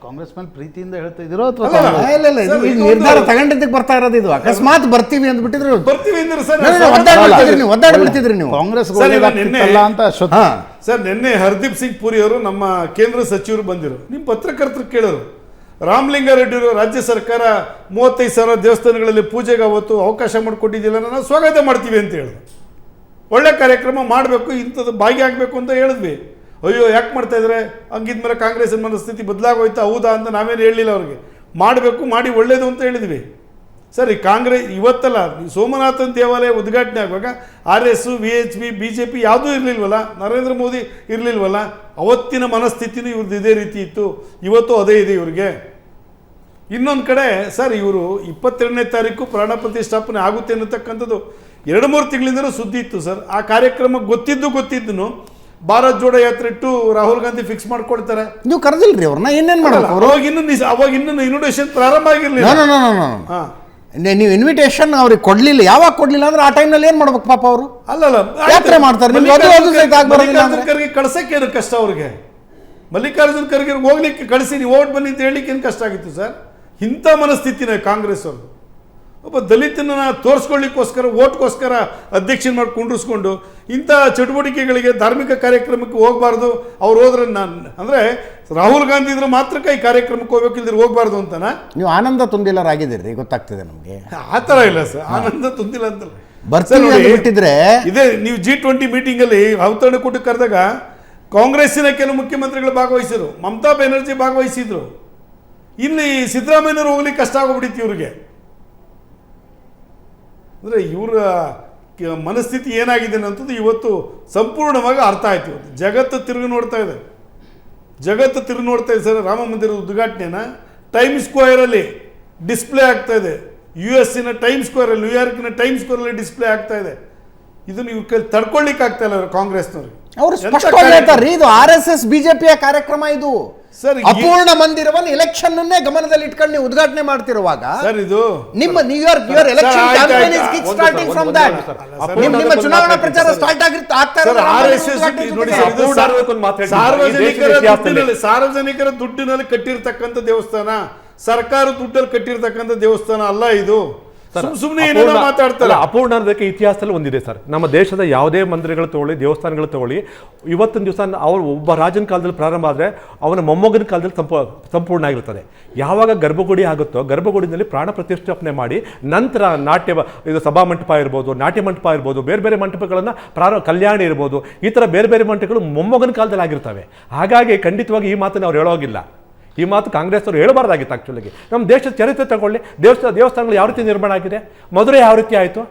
ಕಾಂಗ್ರೆಸ್ ಮೇಲೆ ಪ್ರೀತಿಯಿಂದ ಹೇಳ್ತಾ ಇದ್ದೀರೋ ಅಥವಾ
ಇಲ್ಲ, ಈಗ ನಿರ್ಧಾರ ತಗೊಂಡಿದ್ದಕ್ಕೆ ಬರ್ತಾ ಇರೋದು ಇದು. ಅಕಸ್ಮಾತ್ ಬರ್ತೀವಿ ಅಂದ್ಬಿಟ್ಟಿದ್ರು
ಬರ್ತೀವಿ ಅಂದ್ರೆ ಸರ್
ಒದ್ದಾಡ್ಬಿಡ್ತಿದ್ರಿ ನೀವು.
ಕಾಂಗ್ರೆಸ್
ಸರ್, ಇವಾಗ ನಿನ್ನೆ-
ಅಂತ
ಸರ್ ನಿನ್ನೆ ಹರ್ದೀಪ್ ಸಿಂಗ್ ಪುರಿ ಅವರು ನಮ್ಮ ಕೇಂದ್ರ ಸಚಿವರು ಬಂದಿರು, ನಿಮ್ಮ ಪತ್ರಕರ್ತರು ಕೇಳರು, ರಾಮಲಿಂಗಾರೆಡ್ಡಿ ಅವರು ರಾಜ್ಯ ಸರ್ಕಾರ 35,000 ದೇವಸ್ಥಾನಗಳಲ್ಲಿ ಪೂಜೆಗೆ ಅವತ್ತು ಅವಕಾಶ ಮಾಡಿಕೊಟ್ಟಿದ್ದಿಲ್ಲ, ನಾವು ಸ್ವಾಗತ ಮಾಡ್ತೀವಿ ಅಂತ ಹೇಳಿದ್ರು. ಒಳ್ಳೆ ಕಾರ್ಯಕ್ರಮ ಮಾಡಬೇಕು, ಇಂಥದ್ದು ಭಾಗಿಯಾಗಬೇಕು ಅಂತ ಹೇಳಿದ್ವಿ. ಅಯ್ಯೋ ಯಾಕೆ ಮಾಡ್ತಾ ಇದ್ದಾರೆ, ಹಂಗಿದ್ಮೇಲೆ ಕಾಂಗ್ರೆಸ್ಸಿನ ಮನಸ್ಥಿತಿ ಬದಲಾಗೋಯ್ತಾ, ಹೌದಾ ಅಂತ ನಾವೇನು ಹೇಳಲಿಲ್ಲ ಅವ್ರಿಗೆ. ಮಾಡಬೇಕು, ಮಾಡಿ ಒಳ್ಳೇದು ಅಂತ ಹೇಳಿದ್ವಿ. ಸರ್, ಈ ಕಾಂಗ್ರೆಸ್ ಇವತ್ತಲ್ಲ, ಸೋಮನಾಥನ್ ದೇವಾಲಯ ಉದ್ಘಾಟನೆ ಆಗುವಾಗ RS, VHP, BJP ಯಾವುದೂ ಇರಲಿಲ್ವಲ್ಲ, ನರೇಂದ್ರ ಮೋದಿ ಇರಲಿಲ್ವಲ್ಲ. ಅವತ್ತಿನ ಮನಸ್ಥಿತಿನೂ ಇವ್ರದ್ದು ಇದೇ ರೀತಿ ಇತ್ತು, ಇವತ್ತು ಅದೇ ಇದೆ ಇವ್ರಿಗೆ. ಇನ್ನೊಂದು ಕಡೆ ಸರ್, ಇವರು 22ನೇ ತಾರೀಕು ಪ್ರಾಣ ಪ್ರತಿಷ್ಠಾಪನೆ ಆಗುತ್ತೆ ಅನ್ನತಕ್ಕಂಥದ್ದು 2-3 ತಿಂಗಳಿಂದ ಸುದ್ದಿ ಇತ್ತು ಸರ್. ಆ ಕಾರ್ಯಕ್ರಮ ಗೊತ್ತಿದ್ದು ಭಾರತ್ ಜೋಡೋ ಯಾತ್ರೆ ಇಟ್ಟು ರಾಹುಲ್ ಗಾಂಧಿ ಫಿಕ್ಸ್ ಮಾಡ್ಕೊಳ್ತಾರೆ.
ನೀವು ಕರೆದಿಲ್ರಿ ಅವ್ರನ್ನ, ಇನ್ನೇನು ಮಾಡಬೇಕು?
ಅವಾಗ ಇನ್ನೂ ಇನ್ವಿಟೇಷನ್ ಪ್ರಾರಂಭ ಆಗಿರಲಿಲ್ಲ.
ನೀವು ಇನ್ವಿಟೇಷನ್ ಅವ್ರಿಗೆ ಕೊಡ್ಲಿಲ್ಲ. ಯಾವಾಗ ಕೊಡ್ಲಿಲ್ಲ ಅಂದ್ರೆ ಆ ಟೈಮ್ನಲ್ಲಿ ಏನು ಮಾಡ್ಬೇಕು ಪಾಪ ಅವರು?
ಅಲ್ಲಲ್ಲ,
ಯಾತ್ರೆ ಮಾಡ್ತಾರೆ.
ಮಲ್ಲಿಕಾರ್ಜುನ ಖರ್ಗೆ ಕಳ್ಸಕ್ಕೆ ಏನು ಕಷ್ಟ ಅವ್ರಿಗೆ? ಮಲ್ಲಿಕಾರ್ಜುನ ಖರ್ಗೆ ಹೋಗ್ಲಿಕ್ಕೆ ಕಳಿಸಿ ನೀವು ಓಟ್ ಬನ್ನಿ ಅಂತ ಹೇಳಲಿಕ್ಕೆ ಏನು ಕಷ್ಟ ಆಗಿತ್ತು ಸರ್? ಇಂಥ ಮನಸ್ಥಿತಿನೇ ಕಾಂಗ್ರೆಸ್ ಅವರು. ಒಬ್ಬ ದಲಿತನ ತೋರಿಸ್ಕೊಳ್ಳಿಕ್ಕೋಸ್ಕರ, ಓಟ್ಗೋಸ್ಕರ ಅಧ್ಯಕ್ಷನ ಮಾಡಿ ಕುಂಡ್ರಿಸ್ಕೊಂಡು ಇಂಥ ಚಟುವಟಿಕೆಗಳಿಗೆ, ಧಾರ್ಮಿಕ ಕಾರ್ಯಕ್ರಮಕ್ಕೆ ಹೋಗಬಾರ್ದು. ಅವ್ರು ಹೋದ್ರೆ ಅಂದರೆ ರಾಹುಲ್ ಗಾಂಧಿ ಇದ್ರೆ ಮಾತ್ರಕ್ಕೆ ಈ ಕಾರ್ಯಕ್ರಮಕ್ಕೆ ಹೋಗ್ಬೇಕಿಲ್ದ್ರೆ ಹೋಗಬಾರ್ದು ಅಂತನಾ?
ನೀವು ಆನಂದ ತುಂದಿಲ್ಲರಾಗಿದ್ದೀರಿ, ಗೊತ್ತಾಗ್ತಿದೆ ನಮಗೆ.
ಆ ಥರ ಇಲ್ಲ ಸರ್, ಆನಂದ ತುಂದಿಲ್ಲ ಅಂತಲ್ಲ.
ಬಿಟ್ಟಿದ್ರೆ
ಇದೇ ನೀವು G20 ಮೀಟಿಂಗಲ್ಲಿ ಔತಣಕೂಟಕ್ಕೆ ಕರೆದಾಗ ಕಾಂಗ್ರೆಸ್ಸಿನ ಕೆಲವು ಮುಖ್ಯಮಂತ್ರಿಗಳು ಭಾಗವಹಿಸಿದ್ರು, ಮಮತಾ ಬ್ಯಾನರ್ಜಿ ಭಾಗವಹಿಸಿದ್ರು. ಇಲ್ಲಿ ಸಿದ್ದರಾಮಯ್ಯನವರು ಹೋಗ್ಲಿಕ್ಕೆ ಕಷ್ಟ ಆಗೋಗ್ಬಿಟ್ಟಿತ್ತು ಇವ್ರಿಗೆ. ಅಂದರೆ ಇವರ ಮನಸ್ಥಿತಿ ಏನಾಗಿದೆ ಅನ್ನೋಂಥದ್ದು ಇವತ್ತು ಸಂಪೂರ್ಣವಾಗಿ ಅರ್ಥ ಆಯ್ತು. ಜಗತ್ತು ತಿರುಗಿ ನೋಡ್ತಾ ಇದೆ ಸರ್. ರಾಮ ಮಂದಿರದ ಉದ್ಘಾಟನೆನ ಟೈಮ್ ಸ್ಕ್ವೇರಲ್ಲಿ ಡಿಸ್ಪ್ಲೇ ಆಗ್ತಾ ಇದೆ. US ಟೈಮ್ ಸ್ಕ್ವೇರಲ್ಲಿ, ನ್ಯೂಯಾರ್ಕ್ನ ಟೈಮ್ ಸ್ಕ್ವೇರಲ್ಲಿ ಡಿಸ್ಪ್ಲೇ ಆಗ್ತಾ ಇದೆ. ಇದನ್ನು ಇವ್ರ ಕೈ ತಡ್ಕೊಳ್ಳಿಕ್ಕೆ ಆಗ್ತಾ ಇಲ್ಲ ಕಾಂಗ್ರೆಸ್ನವ್ರಿಗೆ.
ಅವರು ಸ್ಪಷ್ಟವಾಗಿ ಹೇಳ್ತಾರೆ, ಇದು RSS BJPಯ ಕಾರ್ಯಕ್ರಮ. ಇದು
ಸರ್,
ಅಪೂರ್ಣ ಮಂದಿರವನ್ನು ಎಲೆಕ್ಷನ್ ಅನ್ನೇ ಗಮನದಲ್ಲಿ ಇಟ್ಕೊಂಡು ನೀವು ಉದ್ಘಾಟನೆ ಮಾಡ್ತಿರುವಾಗ
ಸರ್, ಇದು
ನಿಮ್ಮ New York election campaign is kick starting from that. ನಿಮ್ಮ ಚುನಾವಣಾ ಪ್ರಚಾರ ಸ್ಟಾರ್ಟ್ ಆಗ್ತಾ ಇರೋದು
ಸಾರ್ವಜನಿಕರ ದುಡ್ಡಿನಲ್ಲಿ ಕಟ್ಟಿರ್ತಕ್ಕಂಥ ದೇವಸ್ಥಾನ, ಸರ್ಕಾರ ದುಡ್ಡಲ್ಲಿ ಕಟ್ಟಿರ್ತಕ್ಕಂಥ ದೇವಸ್ಥಾನ ಅಲ್ಲ ಇದು. ಸುಮ್ಮನೆ ಏನೇನೋ ಮಾತಾಡ್ತಾರೆ.
ಅಪೂರ್ಣಕ್ಕೆ ಇತಿಹಾಸದಲ್ಲಿ ಒಂದಿದೆ ಸರ್. ನಮ್ಮ ದೇಶದ ಯಾವುದೇ ಮಂದಿರಗಳು ತಗೊಳ್ಳಿ, ದೇವಸ್ಥಾನಗಳು ತಗೊಳ್ಳಿ, ಇವತ್ತಿನ ದಿವಸ ಅವರು ಒಬ್ಬ ರಾಜನ ಕಾಲದಲ್ಲಿ ಪ್ರಾರಂಭ ಆದರೆ ಅವನ ಮೊಮ್ಮಗನ ಕಾಲದಲ್ಲಿ ಸಂಪೂರ್ಣ ಆಗಿರ್ತದೆ. ಯಾವಾಗ ಗರ್ಭಗುಡಿ ಆಗುತ್ತೋ, ಗರ್ಭಗುಡಿನಲ್ಲಿ ಪ್ರಾಣ ಪ್ರತಿಷ್ಠಾಪನೆ ಮಾಡಿ ನಂತರ ಇದು ಸಭಾ ಮಂಟಪ ಇರ್ಬೋದು, ನಾಟ್ಯ ಮಂಟಪ ಇರ್ಬೋದು, ಬೇರೆ ಬೇರೆ ಮಂಟಪಗಳನ್ನು ಕಲ್ಯಾಣ ಇರ್ಬೋದು, ಈ ಥರ ಬೇರೆ ಬೇರೆ ಮಂಟಪಗಳು ಮೊಮ್ಮಗನ ಕಾಲದಲ್ಲಿ ಆಗಿರ್ತವೆ. ಹಾಗಾಗಿ ಖಂಡಿತವಾಗಿ ಈ ಮಾತನ್ನು ಅವ್ರು ಹೇಳೋಗಿಲ್ಲ. ಈ ಮಾತು ಕಾಂಗ್ರೆಸ್ ಅವರು ಹೇಳಬಾರ್ದಾಗಿತ್ತು. ಆ್ಯಕ್ಚುಲಿಗೆ ನಮ್ಮ ದೇಶದ ಚರಿತ್ರೆ ತಗೊಳ್ಳಿ, ದೇವಸ್ಥಾನಗಳು ಯಾವ ರೀತಿ ನಿರ್ಮಾಣ ಆಗಿದೆ, ಮಧುರೆ ಯಾವ ರೀತಿ ಆಯಿತು,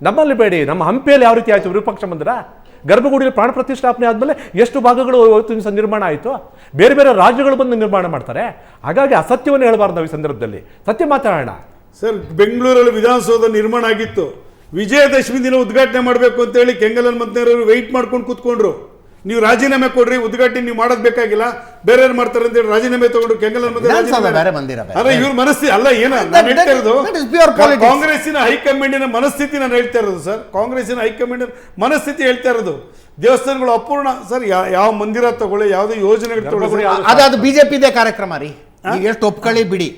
ನಮ್ಮಲ್ಲಿ ಬೇಡಿ, ನಮ್ಮ ಹಂಪಿಯಲ್ಲಿ ಯಾವ ರೀತಿ ಆಯಿತು ವಿರೂಪಾಕ್ಷ ಮಂದಿರ, ಗರ್ಭಗುಡಿಯಲ್ಲಿ ಪ್ರಾಣ ಪ್ರತಿಷ್ಠಾಪನೆ ಆದಮೇಲೆ ಎಷ್ಟು ಭಾಗಗಳು ನಿರ್ಮಾಣ ಆಯಿತು, ಬೇರೆ ಬೇರೆ ರಾಜ್ಯಗಳು ಬಂದು ನಿರ್ಮಾಣ ಮಾಡ್ತಾರೆ. ಹಾಗಾಗಿ ಅಸತ್ಯವನ್ನು ಹೇಳಬಾರ್ದು ನಾವು ಈ ಸಂದರ್ಭದಲ್ಲಿ, ಸತ್ಯ ಮಾತಾಡೋಣ.
ಸರ್, ಬೆಂಗಳೂರಲ್ಲಿ ವಿಧಾನಸೌಧ ನಿರ್ಮಾಣ ಆಗಿತ್ತು, ವಿಜಯದಶಮಿ ದಿನ ಉದ್ಘಾಟನೆ ಮಾಡಬೇಕು ಅಂತೇಳಿ ಕೆಂಗಲ್ ಮಂತ್ರಿಯವರು ವೆಯ್ಟ್ ಮಾಡ್ಕೊಂಡು ಕೂತ್ಕೊಂಡ್ರು. ನೀವು ರಾಜೀನಾಮೆ ಕೊಡ್ರಿ, ಉದ್ಘಾಟನೆ ನೀವು ಮಾಡೋದು ಬೇಕಾಗಿಲ್ಲ, ಬೇರೆ ಏನು ಮಾಡ್ತಾರೆ ಅಂತ ಹೇಳಿ ರಾಜೀನಾಮೆ ತಗೊಂಡ್ರು. ಕೆಂಗಲ್ ಇವ್ರ ಮನಸ್ಥಿತಿ ಅಲ್ಲ, ಏನ ನಾನು ಹೇಳ್ತಾ ಇರೋದು ಕಾಂಗ್ರೆಸ್ಸಿನ ಹೈಕಮಾಂಡಿನ ಮನಸ್ಥಿತಿ ನಾನು ಹೇಳ್ತಾ ಇರೋದು ಸರ್. ಕಾಂಗ್ರೆಸ್ಸಿನ ಹೈಕಮಾಂಡಿನ ಮನಸ್ಥಿತಿ ಹೇಳ್ತಾ ಇರೋದು. ದೇವಸ್ಥಾನಗಳು ಅಪೂರ್ಣ ಸರ್, ಯಾವ ಮಂದಿರ ತಗೊಳ್ಳಿ, ಯಾವುದೇ ಯೋಜನೆಗಳು ತಗೊಳ್ಳಿ,
ಅದು ಬಿಜೆಪಿದೇ ಕಾರ್ಯಕ್ರಮ ರೀ. ಈಗ ಎಷ್ಟು ಒಪ್ಕೊಳ್ಳಿ ಬಿಡಿ,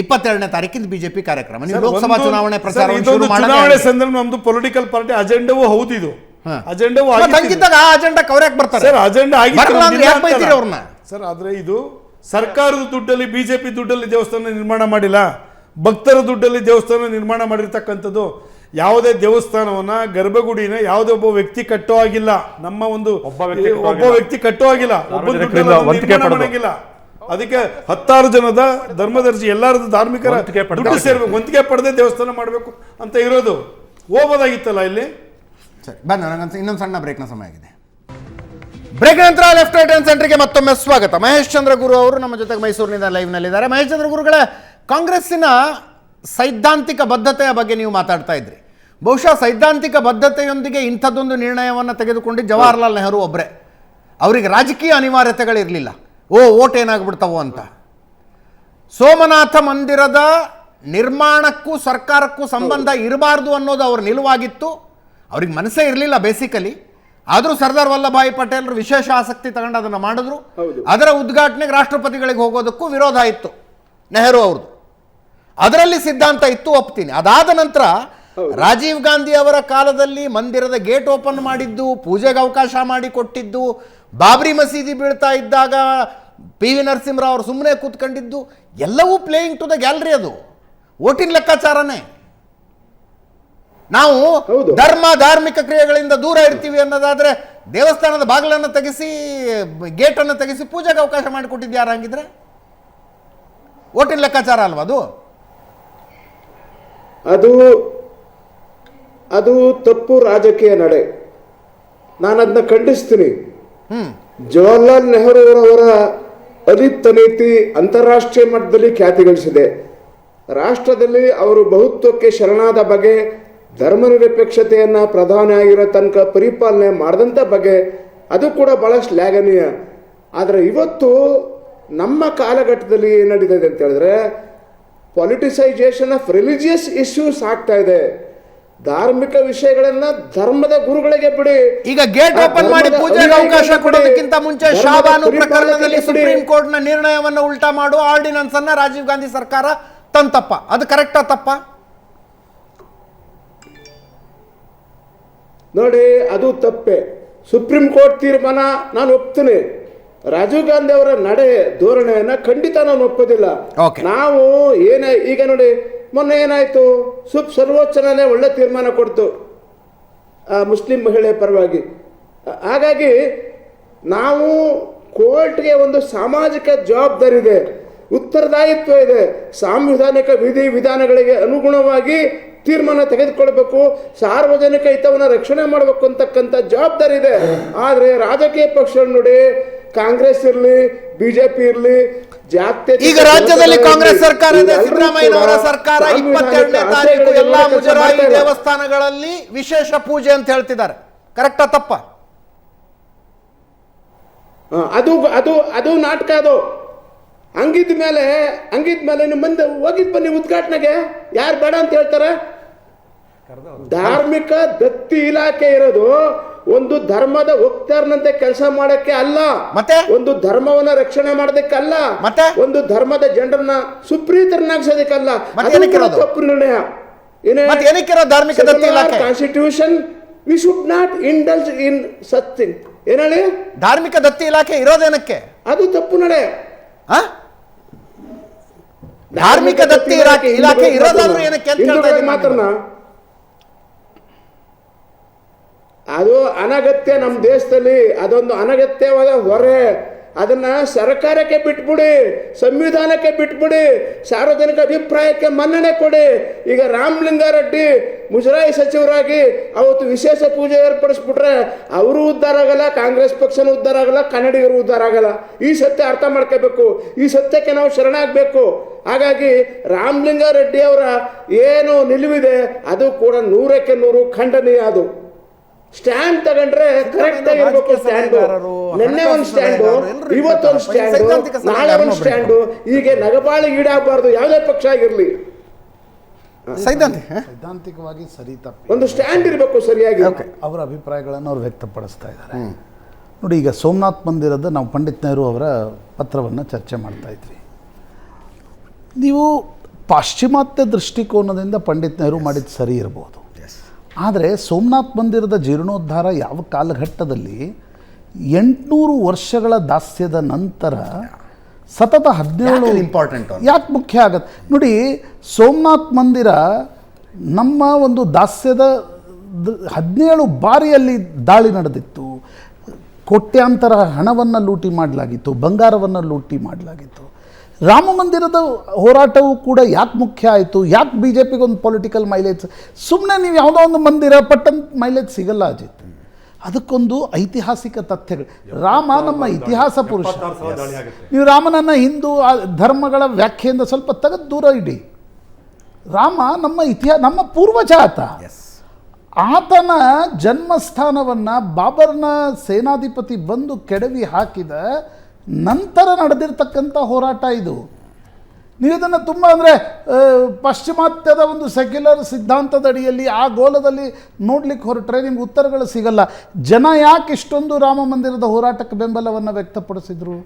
22ನೇ ತಾರೀಕಿಂದ ಬಿಜೆಪಿ ಕಾರ್ಯಕ್ರಮ. ನೀವು ಲೋಕಸಭಾ ಚುನಾವಣೆ ಪ್ರಚಾರ
ಚುನಾವಣೆ ಸಂದರ್ಭ ನಮ್ದು ಪೊಲಿಟಿಕಲ್ ಪಾರ್ಟಿ ಅಜೆಂಡವೂ ಹೌದು. ಇದು ಅಜೆಂಡಾ
ಕವರ್ಯಾಕ್ ಬರ್ತಾರೆ
ಸರ್. ಅಜೆಂಡಾ ಸರ್, ಆದ್ರೆ ಇದು ಸರ್ಕಾರದ ದುಡ್ಡಲ್ಲಿ, ಬಿಜೆಪಿ ದುಡ್ಡಲ್ಲಿ ದೇವಸ್ಥಾನ ನಿರ್ಮಾಣ ಮಾಡಿಲ್ಲ, ಭಕ್ತರ ದುಡ್ಡಲ್ಲಿ ದೇವಸ್ಥಾನ ನಿರ್ಮಾಣ ಮಾಡಿರ್ತಕ್ಕಂಥದ್ದು. ಯಾವುದೇ ದೇವಸ್ಥಾನವನ್ನ, ಗರ್ಭಗುಡಿನ ಯಾವುದೇ ಒಬ್ಬ ವ್ಯಕ್ತಿ ಕಟ್ಟೋ ಆಗಿಲ್ಲ. ನಮ್ಮ ಒಂದು ಒಬ್ಬ ವ್ಯಕ್ತಿ ಕಟ್ಟೋ ಆಗಿಲ್ಲ, ಒಬ್ಬ ಅದಕ್ಕೆ 10 ಜನದ ಧರ್ಮದರ್ಶಿ ಎಲ್ಲರದ್ದು ಧಾರ್ಮಿಕರ ದುಡ್ಡು ಸೇರ್ಬೇಕು, ವಂತಿಗೆ ಪಡೆದೇ ದೇವಸ್ಥಾನ ಮಾಡಬೇಕು ಅಂತ ಇರೋದು. ಹೋಗೋದಾಗಿತ್ತಲ್ಲ ಇಲ್ಲಿ.
ಸರಿ, ಬನ್ನಿ, ನನಗಂತ ಇನ್ನೊಂದು ಸಣ್ಣ ಬ್ರೇಕ್ನ ಸಮಯ ಆಗಿದೆ. ಬ್ರೇಕ್ ನಂತರ ಲೆಫ್ಟ್ ರೈಟ್ ಹ್ಯಾಂಡ್ ಸೆಂಟರ್ಗೆ ಮತ್ತೊಮ್ಮೆ ಸ್ವಾಗತ. ಮಹೇಶ್ ಚಂದ್ರ ಗುರು ಅವರು ನಮ್ಮ ಜೊತೆಗೆ ಮೈಸೂರಿನಿಂದ ಲೈವ್ನಲ್ಲಿದ್ದಾರೆ. ಮಹೇಶ್ ಚಂದ್ರ ಗುರುಗಳೇ, ಕಾಂಗ್ರೆಸ್ಸಿನ ಸೈದ್ಧಾಂತಿಕ ಬದ್ಧತೆಯ ಬಗ್ಗೆ ನೀವು ಮಾತಾಡ್ತಾ ಇದ್ರಿ. ಬಹುಶಃ ಸೈದ್ಧಾಂತಿಕ ಬದ್ಧತೆಯೊಂದಿಗೆ ಇಂಥದ್ದೊಂದು ನಿರ್ಣಯವನ್ನು ತೆಗೆದುಕೊಂಡಿದ್ದು ಜವಾಹರ್ಲಾಲ್ ನೆಹರು ಒಬ್ಬರೇ. ಅವರಿಗೆ ರಾಜಕೀಯ ಅನಿವಾರ್ಯತೆಗಳಿರಲಿಲ್ಲ. ಓಟ್ ಏನಾಗ್ಬಿಡ್ತಾವೋ ಅಂತ. ಸೋಮನಾಥ ಮಂದಿರದ ನಿರ್ಮಾಣಕ್ಕೂ ಸರ್ಕಾರಕ್ಕೂ ಸಂಬಂಧ ಇರಬಾರ್ದು ಅನ್ನೋದು ಅವ್ರ ನಿಲುವಾಗಿತ್ತು. ಅವ್ರಿಗೆ ಮನಸ್ಸೇ ಇರಲಿಲ್ಲ ಬೇಸಿಕಲಿ. ಆದರೂ ಸರ್ದಾರ್ ವಲ್ಲಭಾಯಿ ಪಟೇಲ್ರು ವಿಶೇಷ ಆಸಕ್ತಿ ತಗೊಂಡು ಅದನ್ನು ಮಾಡಿದ್ರು.
ಹೌದು.
ಅದರ ಉದ್ಘಾಟನೆಗೆ ರಾಷ್ಟ್ರಪತಿಗಳಿಗೆ ಹೋಗೋದಕ್ಕೂ ವಿರೋಧ ಇತ್ತು ನೆಹರು ಅವ್ರದ್ದು. ಅದರಲ್ಲಿ ಸಿದ್ಧಾಂತ ಇತ್ತು, ಒಪ್ತೀನಿ. ಅದಾದ ನಂತರ ರಾಜೀವ್ ಗಾಂಧಿ ಅವರ ಕಾಲದಲ್ಲಿ ಮಂದಿರದ ಗೇಟ್ ಓಪನ್ ಮಾಡಿದ್ದು, ಪೂಜೆಗೆ ಅವಕಾಶ ಮಾಡಿಕೊಟ್ಟಿದ್ದು, ಬಾಬ್ರಿ ಮಸೀದಿ ಬೀಳ್ತಾ ಇದ್ದಾಗ ಪಿ ವಿ ನರಸಿಂಹರಾವ್ ಅವರು ಸುಮ್ಮನೆ ಕೂತ್ಕೊಂಡಿದ್ದು ಎಲ್ಲವೂ ಪ್ಲೇಯಿಂಗ್ ಟು ದ ಗ್ಯಾಲರಿ. ಅದು ಓಟಿನ ಲೆಕ್ಕಾಚಾರನೇ. ನಾವು ಧರ್ಮ ಧಾರ್ಮಿಕ ಕ್ರಿಯೆಗಳಿಂದ ದೂರ ಇರ್ತೀವಿ ಅನ್ನೋದಾದ್ರೆ ದೇವಸ್ಥಾನದ ಬಾಗಿಲನ್ನು ತೆಗೆಸಿ ಗೇಟನ್ನು ತೆಗೆಸಿ ಪೂಜೆಗೆ ಅವಕಾಶ ಮಾಡಿಕೊಟ್ಟಿದ್ದು ಯಾರು ಹಂಗಿದ್ರೆ? ಓಟಿನ ಲೆಕ್ಕಾಚಾರ ಅಲ್ವಾ ಅದು?
ಅದು ತಪ್ಪು ರಾಜಕೀಯ ನಡೆ. ನಾನು ಅದನ್ನ ಖಂಡಿಸ್ತೀನಿ. ಜವಾಹರ್ಲಾಲ್ ನೆಹರು ಅವರ ಅಲಿಪ್ತ ನೀತಿ ಅಂತಾರಾಷ್ಟ್ರೀಯ ಮಟ್ಟದಲ್ಲಿ ಖ್ಯಾತಿ ಗಳಿಸಿದೆ. ರಾಷ್ಟ್ರದಲ್ಲಿ ಅವರು ಬಹುತ್ವಕ್ಕೆ ಶರಣಾದ ಬಗೆ, ಧರ್ಮನಿರಪೇಕ್ಷತೆಯನ್ನ ಪ್ರಧಾನಿ ಆಗಿರೋ ತನಕ ಪರಿಪಾಲನೆ ಮಾಡಿದಂಥ ಬಗೆ, ಅದು ಕೂಡ ಬಹಳ ಶ್ಲಾಘನೀಯ. ಆದರೆ ಇವತ್ತು ನಮ್ಮ ಕಾಲಘಟ್ಟದಲ್ಲಿ ಏನು ನಡೀತಿದೆ ಅಂತ ಹೇಳಿದ್ರೆ, ಪೊಲಿಟಿಸೈಸೇಷನ್ ಆಫ್ ರಿಲಿಜಿಯಸ್ ಇಶ್ಯೂಸ್ ಆಗ್ತಾ ಇದೆ. ಧಾರ್ಮಿಕ ವಿಷಯಗಳನ್ನ ಧರ್ಮದ ಗುರುಗಳಿಗೆ ಬಿಡಿ.
ಈಗ ಗೇಟ್ ಓಪನ್ ಮಾಡಿ ಪೂಜೆಗೆ ಅವಕಾಶ ಕೊಡೋದಕ್ಕಿಂತ ಮುಂಚೆ ಶಾಬಾನು ಪ್ರಕರಣದಲ್ಲಿ ಸುಪ್ರೀಂ ಕೋರ್ಟ್ ನ ನಿರ್ಣಯವನ್ನು ಉಲ್ಟಾ ಮಾಡುವ ಆರ್ಡಿನೆನ್ಸ್ ಅನ್ನ ರಾಜೀವ್ ಗಾಂಧಿ ಸರ್ಕಾರ ತಂತಪ್ಪ. ಅದು ಕರೆಕ್ಟಾ ತಪ್ಪ?
ನೋಡಿ, ಅದು ತಪ್ಪೆ. ಸುಪ್ರೀಂ ಕೋರ್ಟ್ ತೀರ್ಮಾನ ನಾನು ಒಪ್ತೀನಿ. ರಾಜೀವ್ ಗಾಂಧಿ ಅವರ ನಡೆ ಧೋರಣೆಯನ್ನ ಖಂಡಿತ ನಾನು ಒಪ್ಪೋದಿಲ್ಲ. ನಾವು ಈಗ ನೋಡಿ, ಮೊನ್ನೆ ಏನಾಯ್ತು, ಸರ್ವೋಚ್ಚ ನ್ಯಾಯಾಲಯ ಒಳ್ಳೆ ತೀರ್ಮಾನ ಕೊಡ್ತು ಮುಸ್ಲಿಂ ಮಹಿಳೆ ಪರವಾಗಿ. ಹಾಗಾಗಿ ನಾವು ಕೋರ್ಟ್ಗೆ ಒಂದು ಸಾಮಾಜಿಕ ಜವಾಬ್ದಾರಿ ಇದೆ, ಉತ್ತರದಾಯಿತ್ವ ಇದೆ. ಸಾಂವಿಧಾನಿಕ ವಿಧಿ ವಿಧಾನಗಳಿಗೆ ಅನುಗುಣವಾಗಿ ತೀರ್ಮಾನ ತೆಗೆದುಕೊಳ್ಬೇಕು, ಸಾರ್ವಜನಿಕ ಹಿತವನ್ನು ರಕ್ಷಣೆ ಮಾಡಬೇಕು ಅಂತಕ್ಕಂಥ ಜವಾಬ್ದಾರಿ ಇದೆ. ಆದರೆ ರಾಜಕೀಯ ಪಕ್ಷಗಳು ನೋಡಿ, ಕಾಂಗ್ರೆಸ್ ಇರಲಿ ಬಿಜೆಪಿ ಇರಲಿ,
ಈಗ ರಾಜ್ಯದಲ್ಲಿ ಕಾಂಗ್ರೆಸ್ ಸರ್ಕಾರ ಇದೆ, ಸಿದ್ದರಾಮಯ್ಯನವರ ಸರ್ಕಾರ 22ನೇ ತಾರೀಕು ಎಲ್ಲಾ ಮುಜರಾಯಿ ದೇವಸ್ಥಾನಗಳಲ್ಲಿ ವಿಶೇಷ ಪೂಜೆ ಅಂತ ಹೇಳ್ತಿದ್ದಾರೆ. ಕರೆಕ್ಟಾ ತಪ್ಪ?
ಅದು ನಾಟಕ. ಅದು ಹಂಗಿದ್ಮೇಲೆ ನಿಮ್ಮ ಮುಂದೆ ಹೋಗಿದ್ ಬನ್ನಿ ಉದ್ಘಾಟನೆಗೆ, ಯಾರು ಬೇಡ ಅಂತ ಹೇಳ್ತಾರೆ? ಧಾರ್ಮಿಕ ದತ್ತಿ ಇಲಾಖೆ ಇರೋದು ಒಂದು ಧರ್ಮದ ವಕ್ತಾರನಂತೆ ಕೆಲಸ ಮಾಡಕ್ಕೆ ಅಲ್ಲ, ಮತ್ತೆ ಒಂದು ಧರ್ಮವನ್ನ ರಕ್ಷಣೆ ಮಾಡೋದಕ್ಕೆ ಅಲ್ಲ, ಮತ್ತೆ ಒಂದು ಧರ್ಮದ ಜನರನ್ನ ಸುಪ್ರೀತರನ್ನಾಗಿಸೋದಕ್ಕಲ್ಲ. ತಪ್ಪು ನಿರ್ಣಯ.
ಧಾರ್ಮಿಕ ದತ್ತಿ ಇಲಾಖೆ
constitution we should not indulge in such thing. ಏನ್ ಹೇಳಿ?
ಧಾರ್ಮಿಕ ದತ್ತಿ ಇಲಾಖೆ ಇರೋದೇನಕ್ಕೆ?
ಅದು ತಪ್ಪು ನಡೆ.
ಧಾರ್ಮಿಕ ದತ್ತಿ ಇಲಾಖೆ ಇರೋದಾದ್ರೂ ಏನಕ್ಕೆ
ಮಾತ್ರನ? ಅದು ಅನಗತ್ಯ. ನಮ್ಮ ದೇಶದಲ್ಲಿ ಅದೊಂದು ಅನಗತ್ಯವಾದ ಹೊರೆ. ಅದನ್ನ ಸರ್ಕಾರಕ್ಕೆ ಬಿಟ್ಬಿಡಿ, ಸಂವಿಧಾನಕ್ಕೆ ಬಿಟ್ಬಿಡಿ, ಸಾರ್ವಜನಿಕ ಅಭಿಪ್ರಾಯಕ್ಕೆ ಮನ್ನಣೆ ಕೊಡಿ. ಈಗ ರಾಮಲಿಂಗಾರೆಡ್ಡಿ ಮುಜರಾಯಿ ಸಚಿವರಾಗಿ ಅವತ್ತು ವಿಶೇಷ ಪೂಜೆ ಏರ್ಪಡಿಸ್ಬಿಟ್ರೆ ಅವರು ಉದ್ಧಾರ ಆಗಲ್ಲ, ಕಾಂಗ್ರೆಸ್ ಪಕ್ಷನೂ ಉದ್ಧಾರ ಆಗಲ್ಲ, ಕನ್ನಡಿಗರು ಉದ್ಧಾರ ಆಗಲ್ಲ. ಈ ಸತ್ಯ ಅರ್ಥ ಮಾಡ್ಕೋಬೇಕು. ಈ ಸತ್ಯಕ್ಕೆ ನಾವು ಶರಣಾಗಬೇಕು. ಹಾಗಾಗಿ ರಾಮಲಿಂಗಾರೆಡ್ಡಿ ಅವರ ಏನು ನಿಲುವಿದೆ ಅದು ಕೂಡ 100ಕ್ಕೆ 100 ಖಂಡನೀಯ. ಅದು ಸ್ಟ್ಯಾಂಡ್ ತಗೊಂಡ್ರೆ ಕರೆಕ್ಟ್ ಆಗಿರ್ಬೇಕು. ಸ್ಟ್ಯಾಂಡ್ ನಿನ್ನೆ ಒಂದು ಸ್ಟ್ಯಾಂಡು, ಇವತ್ತೊಂದು ಸ್ಟ್ಯಾಂಡು, ನಾಳೆ ಒಂದು ಸ್ಟ್ಯಾಂಡು. ಹೀಗೆ ನಗಬಾಳಿ ಈಡಾಗಬಾರ್ದು ಯಾವುದೇ ಪಕ್ಷ ಆಗಿರ್ಲಿ.
ಸೈದ್ಧಾಂತಿಕವಾಗಿ ಸರಿ ತಪ್ಪು
ಒಂದು ಸ್ಟ್ಯಾಂಡ್ ಇರಬೇಕು ಸರಿಯಾಗಿ.
ಅವರ ಅಭಿಪ್ರಾಯಗಳನ್ನು ಅವ್ರು ವ್ಯಕ್ತಪಡಿಸ್ತಾ ಇದ್ದಾರೆ. ನೋಡಿ, ಈಗ ಸೋಮನಾಥ್ ಮಂದಿರದ ನಾವು ಪಂಡಿತ್ ನೆಹರು ಅವರ ಪತ್ರವನ್ನು ಚರ್ಚೆ ಮಾಡ್ತಾ ಇದ್ವಿ. ನೀವು ಪಾಶ್ಚಿಮಾತ್ಯ ದೃಷ್ಟಿಕೋನದಿಂದ ಪಂಡಿತ್ ನೆಹರು ಮಾಡಿದ್ದು ಸರಿ ಇರ್ಬೋದು, ಆದರೆ ಸೋಮನಾಥ್ ಮಂದಿರದ ಜೀರ್ಣೋದ್ಧಾರ ಯಾವ ಕಾಲಘಟ್ಟದಲ್ಲಿ 800 ವರ್ಷಗಳ ದಾಸ್ಯದ ನಂತರ ಸತತ 17
ಇಂಪಾರ್ಟೆಂಟ್
ಯಾಕೆ ಮುಖ್ಯ ಆಗತ್ತೆ ನೋಡಿ. ಸೋಮನಾಥ್ ಮಂದಿರ ನಮ್ಮ ಒಂದು ದಾಸ್ಯದ 17 ಬಾರಿಯಲ್ಲಿ ದಾಳಿ ನಡೆದಿತ್ತು. ಕೋಟ್ಯಾಂತರ ಹಣವನ್ನು ಲೂಟಿ ಮಾಡಲಾಗಿತ್ತು, ಬಂಗಾರವನ್ನು ಲೂಟಿ ಮಾಡಲಾಗಿತ್ತು. ರಾಮ ಮಂದಿರದ ಹೋರಾಟವೂ ಕೂಡ ಯಾಕೆ ಮುಖ್ಯ ಆಯಿತು? ಯಾಕೆ ಬಿ ಜೆ ಪಿಗೆ ಒಂದು ಪೊಲಿಟಿಕಲ್ ಮೈಲೇಜ್? ಸುಮ್ಮನೆ ನೀವು ಯಾವುದೋ ಒಂದು ಮಂದಿರ ಪಟ್ಟಂತ ಮೈಲೇಜ್ ಸಿಗಲ್ಲ ಅಜಿತ್. ಅದಕ್ಕೊಂದು ಐತಿಹಾಸಿಕ ತಥ್ಯಗಳು. ರಾಮ ನಮ್ಮ ಇತಿಹಾಸ ಪುರುಷ. ನೀವು ರಾಮನನ್ನು ಹಿಂದೂ ಧರ್ಮಗಳ ವ್ಯಾಖ್ಯೆಯಿಂದ ಸ್ವಲ್ಪ ತೆಗೆದು ದೂರ ಇಡಿ. ರಾಮ ನಮ್ಮ ಪೂರ್ವಜ ಆತ. ಆತನ ಜನ್ಮಸ್ಥಾನವನ್ನು ಬಾಬರ್ನ ಸೇನಾಧಿಪತಿ ಬಂದು ಕೆಡವಿ ಹಾಕಿದ ನಂತರ ನಡೆದಿರ್ತಕ್ಕಂಥ ಹೋರಾಟ ಇದು. ನೀವು ಇದನ್ನು ತುಂಬ ಅಂದರೆ ಪಾಶ್ಚಿಮಾತ್ಯದ ಒಂದು ಸೆಕ್ಯುಲರ್ ಸಿದ್ಧಾಂತದ ಅಡಿಯಲ್ಲಿ ಆ ಗೋಲದಲ್ಲಿ ನೋಡ್ಲಿಕ್ಕೆ ಹೊರಟ್ರೆ ನಿಮ್ಗೆ ಉತ್ತರಗಳು ಸಿಗಲ್ಲ. ಜನ ಯಾಕೆ ಇಷ್ಟೊಂದು ರಾಮ ಮಂದಿರದ ಹೋರಾಟಕ್ಕೆ ಬೆಂಬಲವನ್ನು ವ್ಯಕ್ತಪಡಿಸಿದ್ರು?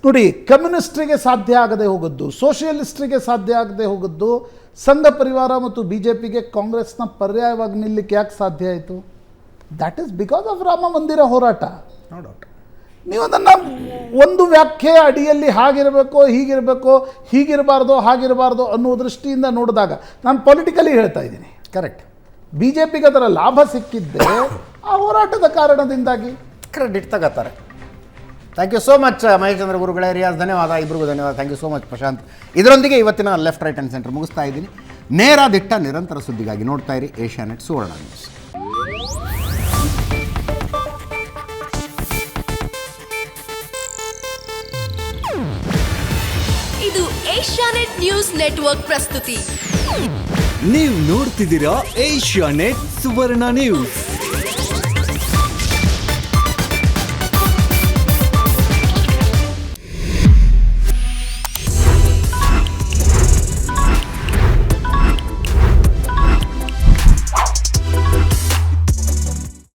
ನೋಡಿ, ಕಮ್ಯುನಿಸ್ಟ್ರಿಗೆ ಸಾಧ್ಯ ಆಗದೆ ಹೋಗದ್ದು, ಸೋಷಿಯಲಿಸ್ಟ್ರಿಗೆ ಸಾಧ್ಯ ಆಗದೆ ಹೋಗದ್ದು, ಸಂಘ ಪರಿವಾರ ಮತ್ತು BJPಗೆ ಕಾಂಗ್ರೆಸ್ನ ಪರ್ಯಾಯವಾಗಿ ನಿಲ್ಲಕ್ಕೆ ಯಾಕೆ ಸಾಧ್ಯ ಆಯಿತು? That is because of Ram Mandir ಹೋರಾಟ.
No doubt.
ನೀವು ಅದನ್ನು ಒಂದು ವ್ಯಾಖ್ಯೆ ಅಡಿಯಲ್ಲಿ ಹಾಗಿರಬೇಕು, ಹೀಗಿರಬೇಕು, ಹೀಗಿರಬಾರ್ದು, ಹಾಗಿರಬಾರ್ದು ಅನ್ನೋ ದೃಷ್ಟಿಯಿಂದ ನೋಡಿದಾಗ ನಾನು ಪೊಲಿಟಿಕಲಿ ಹೇಳ್ತಾ ಇದ್ದೀನಿ.
ಕರೆಕ್ಟ್.
BJPಗೆ ಅದರ ಲಾಭ ಸಿಕ್ಕಿದ್ದೆ ಆ ಹೋರಾಟದ ಕಾರಣದಿಂದಾಗಿ.
ಕ್ರೆಡಿಟ್ ತಗೋತಾರೆ. Thank you so much Mahesh Chandra ಗುರುಗಳೇ, ರಿಯಾಜ್ ಧನ್ಯವಾದ, ಇಬ್ಬರಿಗೂ ಧನ್ಯವಾದ. Thank you so much Prashanth. ಇದರೊಂದಿಗೆ ಇವತ್ತಿನ ಲೆಫ್ಟ್ ರೈಟ್ ಆ್ಯಂಡ್ ಸೆಂಟರ್ ಮುಗಿಸ್ತಾ ಇದ್ದೀನಿ. ನೇರ ದಿಟ್ಟ ನಿರಂತರ ಸುದ್ದಿಗಾಗಿ ನೋಡ್ತಾ ಇರಿ ಏಷ್ಯಾನೆಟ್ ಸುವರ್ಣ ನ್ಯೂಸ್.
ಇದು ಏಷ್ಯಾನೆಟ್ ನ್ಯೂಸ್ ನೆಟ್ವರ್ಕ್ ಪ್ರಸ್ತುತಿ.
ನೀವು ನೋಡ್ತಿದ್ದೀರಾ ಏಷ್ಯಾನೆಟ್ ಸುವರ್ಣ ನ್ಯೂಸ್.